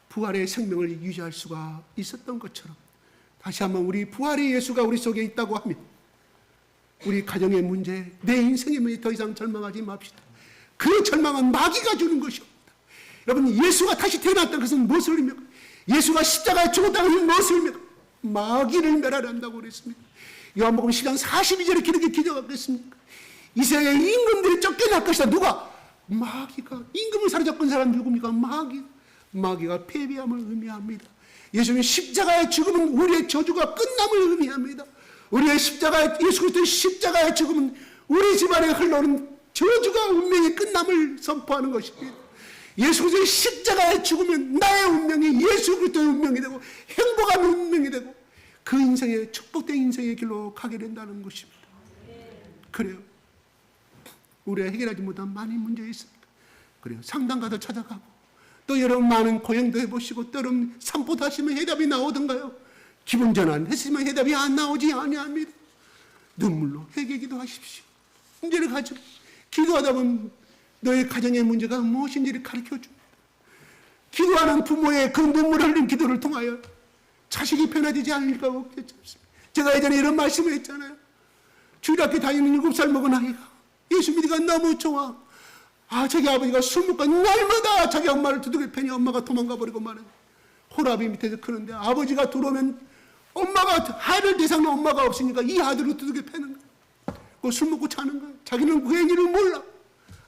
부활의 생명을 유지할 수가 있었던 것처럼, 다시 한번 우리 부활의 예수가 우리 속에 있다고 하면 우리 가정의 문제, 내 인생의 문제 더 이상 절망하지 맙시다. 그 절망은 마귀가 주는 것이옵니다. 여러분, 예수가 다시 태어났다는 것은 무엇을 의미합니까? 예수가 십자가에 죽었다는 것은 무엇을 의미합니까? 마귀를 멸하란다고 그랬습니다. 요한복음 10장 42절에 그렇게 기도하고 있습니까? 이 세상에 임금들이 쫓겨날 것이다. 누가? 마귀가. 임금을 사로잡은 사람 누굽니까? 마귀가 패배함을 의미합니다. 예수님의 십자가의 죽음은 우리의 저주가 끝남을 의미합니다. 우리의 예수 그리스도의 십자가의 죽음은 우리 집안에 흘러오는 저주가 운명의 끝남을 선포하는 것입니다. 예수 그리스도의 십자가의 죽음은 나의 운명이 예수 그리스도의 운명이 되고 행복한 운명이 되고 그 인생의 축복된 인생의 길로 가게 된다는 것입니다. 그래요. 우리가 해결하지 못한 많은 문제 있습니다. 그래요. 상담가도 찾아가고 또 여러분 많은 고행도 해보시고 또 여러분 산보다 하시면 해답이 나오던가요? 기분 전환 했으면 해답이 안 나오지 아니합니다. 눈물로 회개기도 하십시오. 문제를 가지고 기도하다 보면 너의 가정의 문제가 무엇인지를 가르쳐 줍니다. 기도하는 부모의 그 눈물 흘린 기도를 통하여 자식이 변화되지 않을 리가 없겠지. 제가 예전에 이런 말씀을 했잖아요. 주일학교 다니는 7살 먹은 아이가 예수 믿기가 너무 좋아. 자기 아버지가 술 먹고 날마다 자기 엄마를 두들겨 패니 엄마가 도망가 버리고 말은 호라비 밑에서 크는데 아버지가 들어오면 엄마가 하를 대상은 엄마가 없으니까 이 아들을 두들겨 패는 거야. 그 술 먹고 자는 거야. 자기는 그 행위를 몰라.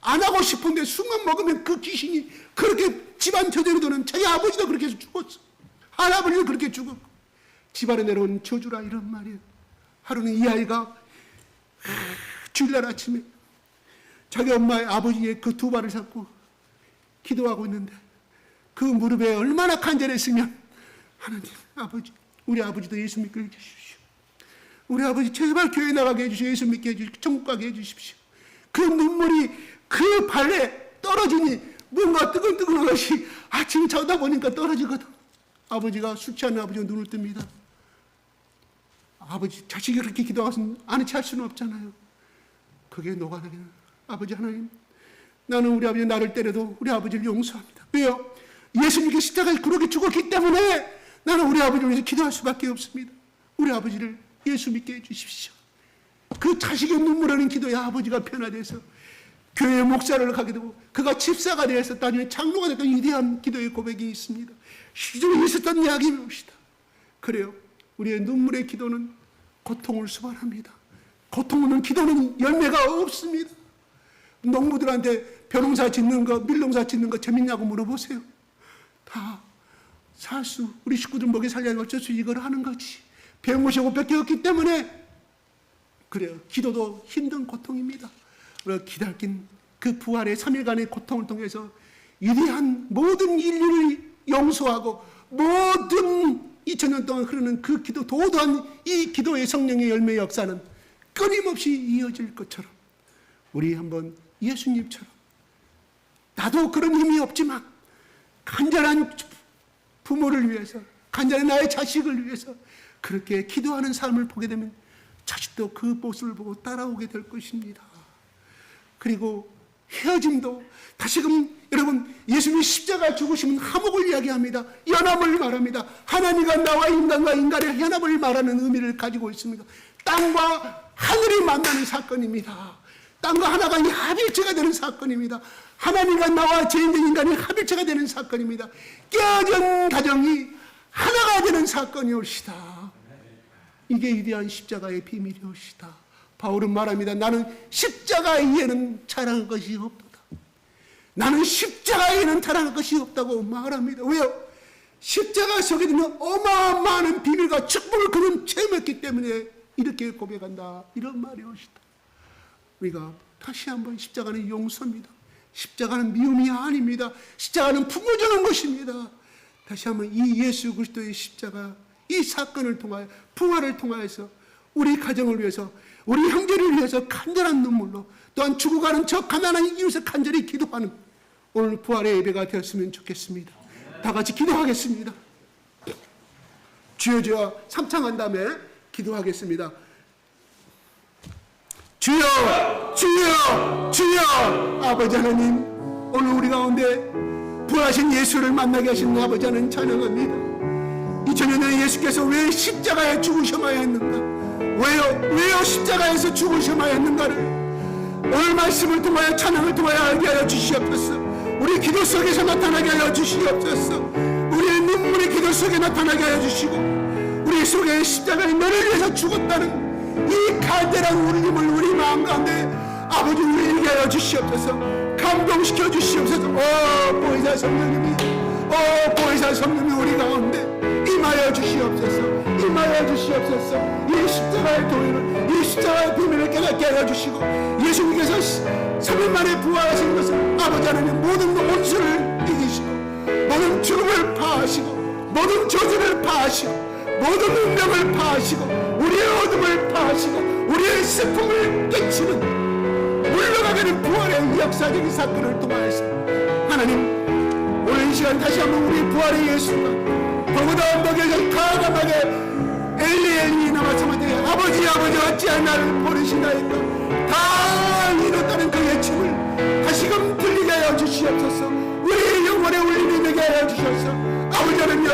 안 하고 싶은데 술만 먹으면 그 귀신이 그렇게 집안 저대로 도는 자기 아버지도 그렇게 해서 죽었어. 할아버지도 그렇게 죽었고 집안에 내려온 저주라 이런 말이에요. 하루는 이 아이가 주일날 아침에 자기 엄마의 아버지의 그 두 발을 잡고 기도하고 있는데 그 무릎에 얼마나 간절했으면 하나님 아버지 우리 아버지도 예수 믿게 해주십시오. 우리 아버지 제발 교회 나가게 해주시고 예수 믿게 해주시고 천국 가게 해주십시오. 그 눈물이 그 발에 떨어지니 뭔가 뜨끈뜨끈한 것이 아침 자다 보니까 떨어지거든. 아버지가 술 취한 아버지가 눈을 뜹니다. 아버지 자식이 그렇게 기도하고서 아는 체할 수는 없잖아요. 그게 녹아내리는 아버지 하나님, 나는 우리 아버지 나를 때려도 우리 아버지를 용서합니다. 왜요? 예수님께 십자가에 그렇게 죽었기 때문에 나는 우리 아버지를 위해서 기도할 수밖에 없습니다. 우리 아버지를 예수 믿게 해주십시오. 그 자식의 눈물 흘린 기도에 아버지가 변화돼서 교회 목사를 가게 되고 그가 집사가 되어서 나중에 장로가 됐던 위대한 기도의 고백이 있습니다. 시중에 있었던 이야기를 봅시다. 그래요. 우리의 눈물의 기도는 고통을 수반합니다. 고통 없는 기도는 열매가 없습니다. 농부들한테 벼농사 짓는 거, 밀농사 짓는 거 재밌냐고 물어보세요. 다 살수, 우리 식구들 먹여 살려면 어쩔 수 이걸 하는 거지. 배운 것이 500개 없기 때문에 그래요. 기도도 힘든 고통입니다. 우리가 기다린 그 부활의 3일간의 고통을 통해서 위대한 모든 인류를 용서하고 모든 2000년 동안 흐르는 그 기도, 도도한 이 기도의 성령의 열매의 역사는 끊임없이 이어질 것처럼 우리 한번 예수님처럼 나도 그런 힘이 없지만 간절한 부모를 위해서 간절한 나의 자식을 위해서 그렇게 기도하는 삶을 보게 되면 자식도 그 모습을 보고 따라오게 될 것입니다. 그리고 헤어짐도 다시금 여러분 예수님이 십자가에 죽으시면 화목을 이야기합니다. 연합을 말합니다. 하나님과 나와 인간과 인간의 연합을 말하는 의미를 가지고 있습니다. 땅과 하늘이 만나는 사건입니다. 땅과 하나가 합일체가 되는 사건입니다. 하나님과 나와 죄인된 인간이 합일체가 되는 사건입니다. 깨어진 가정이 하나가 되는 사건이옵시다. 이게 위대한 십자가의 비밀이옵시다. 바울은 말합니다. 나는 십자가에는 자랑할 것이 없도다. 나는 십자가에는 자랑할 것이 없다고 말합니다. 왜요? 십자가 속에 있는 어마어마한 비밀과 축복을 그는 체험했기 때문에 이렇게 고백한다. 이런 말이옵시다. 우리가 다시 한번 십자가는 용서입니다. 십자가는 미움이 아닙니다. 십자가는 품어주는 것입니다. 다시 한번 이 예수 그리스도의 십자가 이 사건을 통하여 부활을 통하여서 우리 가정을 위해서, 우리 형제를 위해서 간절한 눈물로, 또한 죽어가는 저 가난한 이웃을 간절히 기도하는 오늘 부활의 예배가 되었으면 좋겠습니다. 다 같이 기도하겠습니다. 주여 주여 삼창한 다음에 기도하겠습니다. 주여 주여 주여. 아버지 하나님, 오늘 우리 가운데 부활하신 예수를 만나게 하신 아버지 하나님 찬양합니다. 2000년 전에 예수께서 왜 십자가에 죽으셔야 했는가, 왜요 십자가에서 죽으셔야 했는가를 오늘 말씀을 통하여, 찬양을 통하여 알게 하여 주시옵소서. 우리 기도 속에서 나타나게 하여 주시옵소서. 우리의 눈물이 기도 속에 나타나게 하여 주시고, 우리 속에 십자가에 너를 위해서 죽었다는 이 간절한 울림을 우리 마음 가운데 아버지 우리에게 하여 주시옵소서. 감동시켜 주시옵소서. 보혜사 성령님이, 보혜사 성령님이 우리 가운데 임하여 주시옵소서. 임하여 주시옵소서. 이 십자가의 도리를, 이 십자가의 비밀을 깨닫게 하여 주시고, 예수님께서 3일 만에 부활하신 것은 아버지 하나님 모든 원수를 이기시고, 모든 죽음을 파하시고, 모든 저주를 파하시고, 모든 운명을 파하시고, 우리의 어둠을 파하시고, 우리의 슬픔을 깨치는 물러가게 된 부활의 역사적인 사건을 통하여서 하나님, 오늘 이 시간 다시 한번 우리 부활의 예수가 보고다 언덕에서 가감하게 엘리 엘리 나마사마되 아버지 아버지 어찌하여 나를 버리시나이까 다 이뤘다는 그 외침을 다시금 들리게 하여 주시옵소서. 우리의 영혼의 울림이 되게 하여 주셔서 아버지 하나님,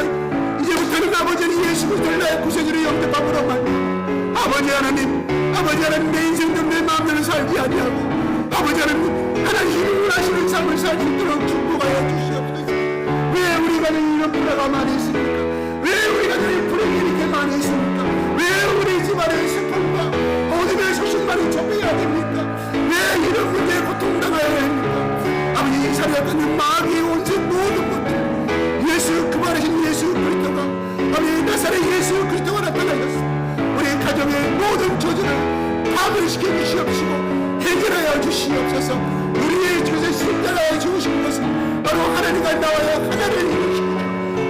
이제부터는 아버지는 예수 그리스도를 나의 구세주로 영접함으로 말미암아 아버지 하나님 내 인생도 내 마음대로 살지 아니하고 아버지 하나님이 하시는 삶을 살수 있도록 축복하여 주시옵소서. 왜 우리 가정에 이런 불화가 많이 있습니까? 왜 우리 가정에 불행이 이렇게 많이 있습니까? 왜 우리 집안의 슬픔과 어둠의 소식만이 접해야 됩니까? 왜 이런 문제에 고통당해야 합니까? 아버지, 이 자리에 있는 마귀의 온세 모든 것들, 예수 그만하신 예수 그리스도가, 아버지 나사렛 예수 그리스도가 나타나셨습니다. 우리 가정의 모든 저주를 파멸시켜 주시옵시고 해결하여 주시옵소서. 우리의 주에서 십자가에 죽으신 것은 바로 하나님과 나와야 하나님을 이루시고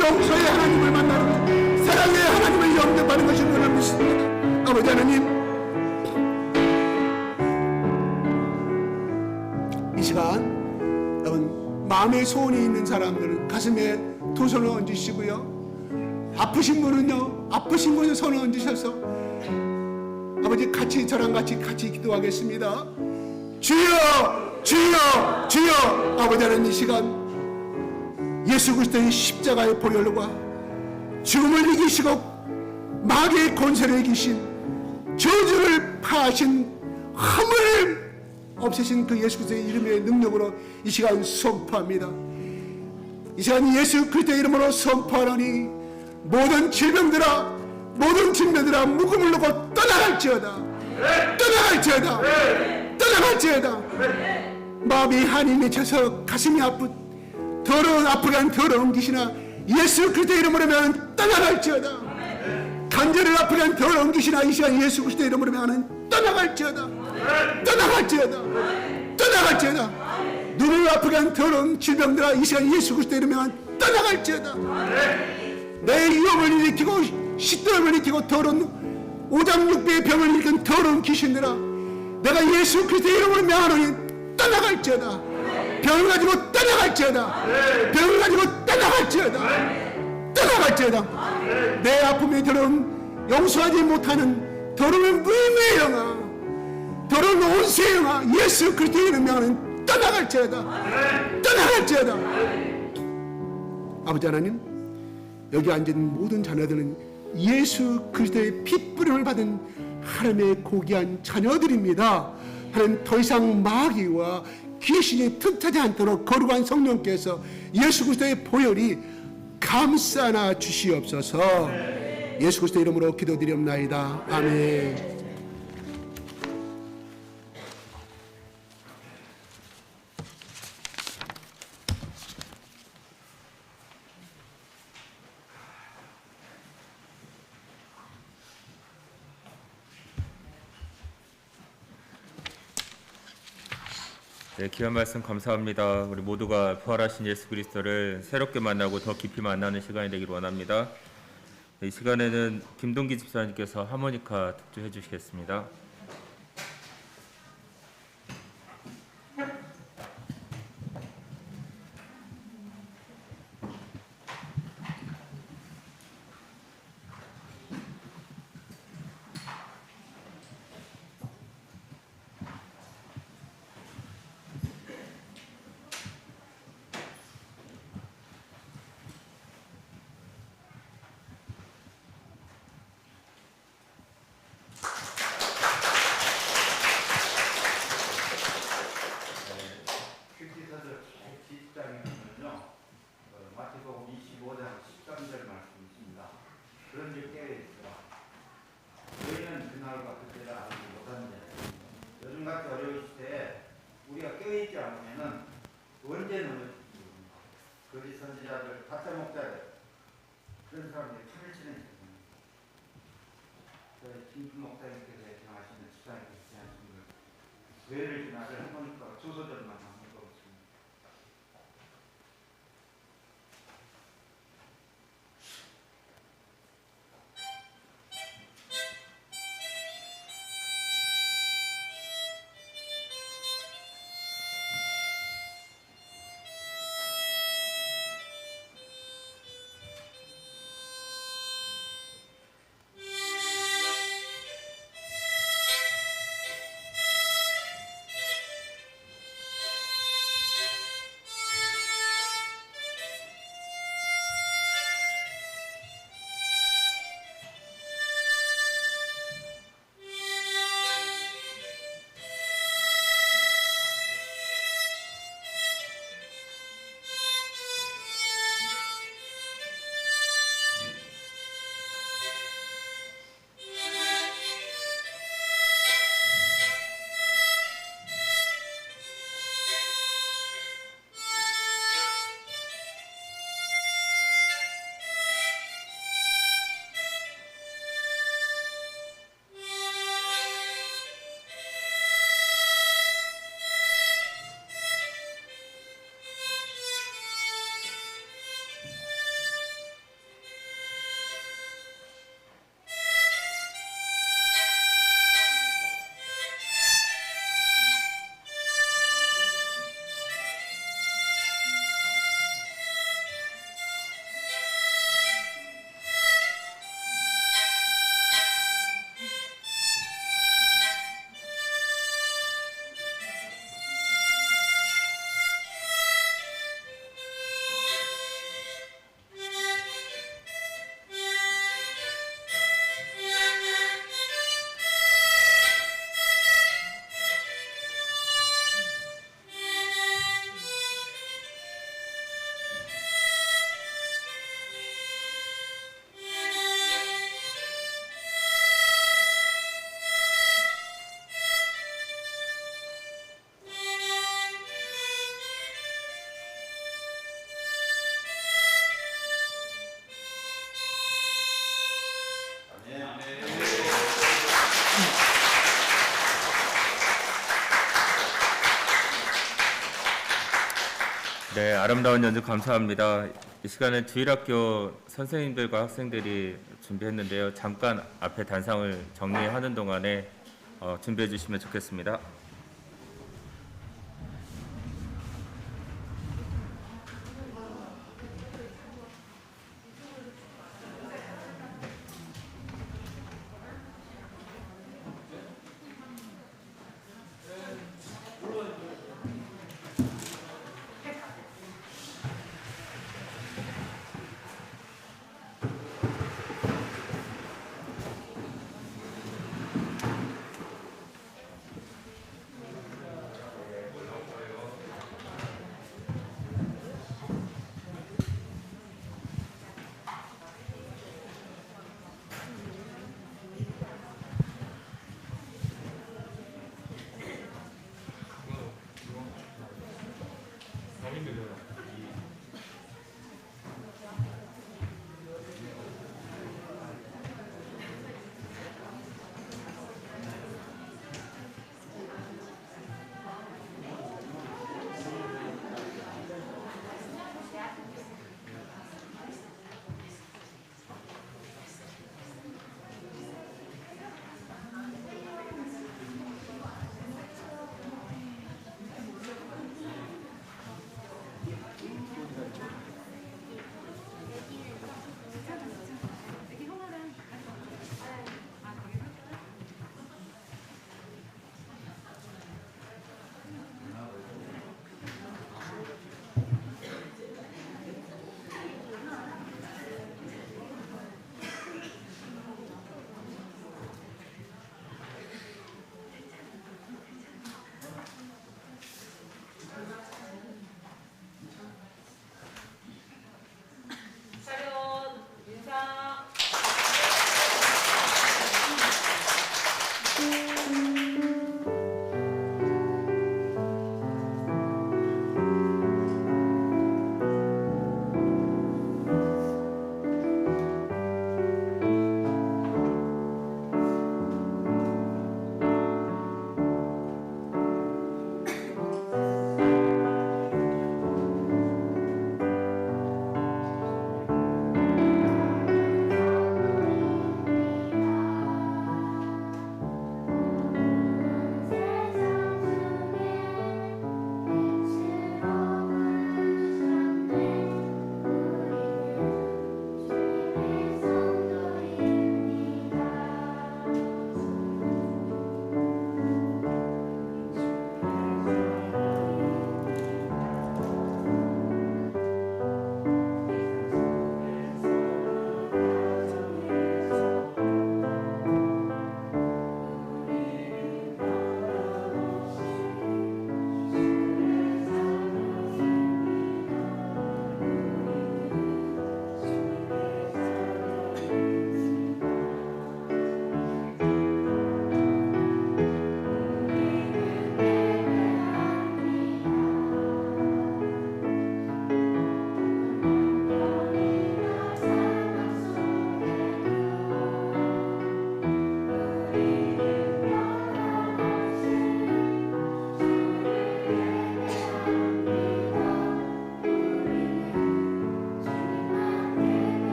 용서의 하나님을 만나는 사랑의 하나님을 영접하는 것이 오늘 믿습니다. 아버지 하나님, 이 시간 여러분 마음에 소원이 있는 사람들은 가슴에 두 손을 얹으시고요, 아프신 분은요, 아프신 분은 손을 얹으셔서 아버지 같이 저랑 같이 기도하겠습니다. 주여 주여 주여. 아버지 하나님, 이 시간 예수 그리스도의 십자가의 보혈과 죽음을 이기시고 마귀의 권세를 이기신 저주를 파하신 흠을 없애신 그 예수 그리스도의 이름의 능력으로 이 시간 선포합니다. 이 시간 예수 그리스도의 이름으로 선포하노니 모든 질병들아, 모든 질병들아 무금을 놓고 떠나갈지어다. 떠나갈지어다. 떠나갈지어다. 마음이 한이 맺혀서 가슴이 아프게 한 더러운 귀신아 예수 그리스도의 이름으로 면 떠나갈지어다. 간절을 아프게 한 더러운 귀신아 이 시간 예수 그리스도의 이름으로 면 떠나갈지어다. 떠나갈지어다. 떠나갈지어다. 눈을 아프게 한 더러운 질병들아 이 시간 예수 그리스도의 이름으로 면 떠나갈지어다. 내 위험을 일으키고 시들음을 일으키고 더러운 오장육부의 병을 일으킨 더러운 귀신들아, 내가 예수 그리스도의 이름으로 명하노니 떠나갈지어다. 병을 가지고 떠나갈지어다. 병을 가지고 떠나갈지어다. 떠나갈지어다. 내 아픔이 더러운 용서하지 못하는 더러운 무의미의 영아, 더러운 온수의 영아 예수 그리스도의 이름으로 명하는 떠나갈지어다. 떠나갈지어다. 아버지 하나님, 여기 앉은 모든 자녀들은 예수 그리스도의 핏부림을 받은 하나님의 고귀한 자녀들입니다. 하나님, 더 이상 마귀와 귀신이 틈타지 않도록 거룩한 성령께서 예수 그리스도의 보혈이 감싸나 주시옵소서. 예수 그리스도 이름으로 기도드리옵나이다. 아멘. 네, 귀한 말씀 감사합니다. 우리 모두가 부활하신 예수 그리스도를 새롭게 만나고 더 깊이 만나는 시간이 되기를 원합니다. 네, 이 시간에는 김동기 집사님께서 하모니카 독주해 주시겠습니다. 큐티서들 120장에 보면요, 마태복음 25장 13절 말씀이 있습니다. 그런즉 깨어있으라. 너희는 그날과 그때를 알지 못하는 자라. 요즘같이 어려울 시대에 우리가 깨어있지 않으면 언제는 모릅니다. 거짓 선지자들, 가짜 목자들, 그런 사람들이 판을 치는 세상입니다. 김준 목사님께서 예정하시는 집사님께서 제안하신 뇌를 지나를 하모니카 두 소절만 한번 읽어보겠습니다. 네, 아름다운 연주 감사합니다. 이 시간에 주일학교 선생님들과 학생들이 준비했는데요. 잠깐 앞에 단상을 정리하는 동안에 준비해 주시면 좋겠습니다.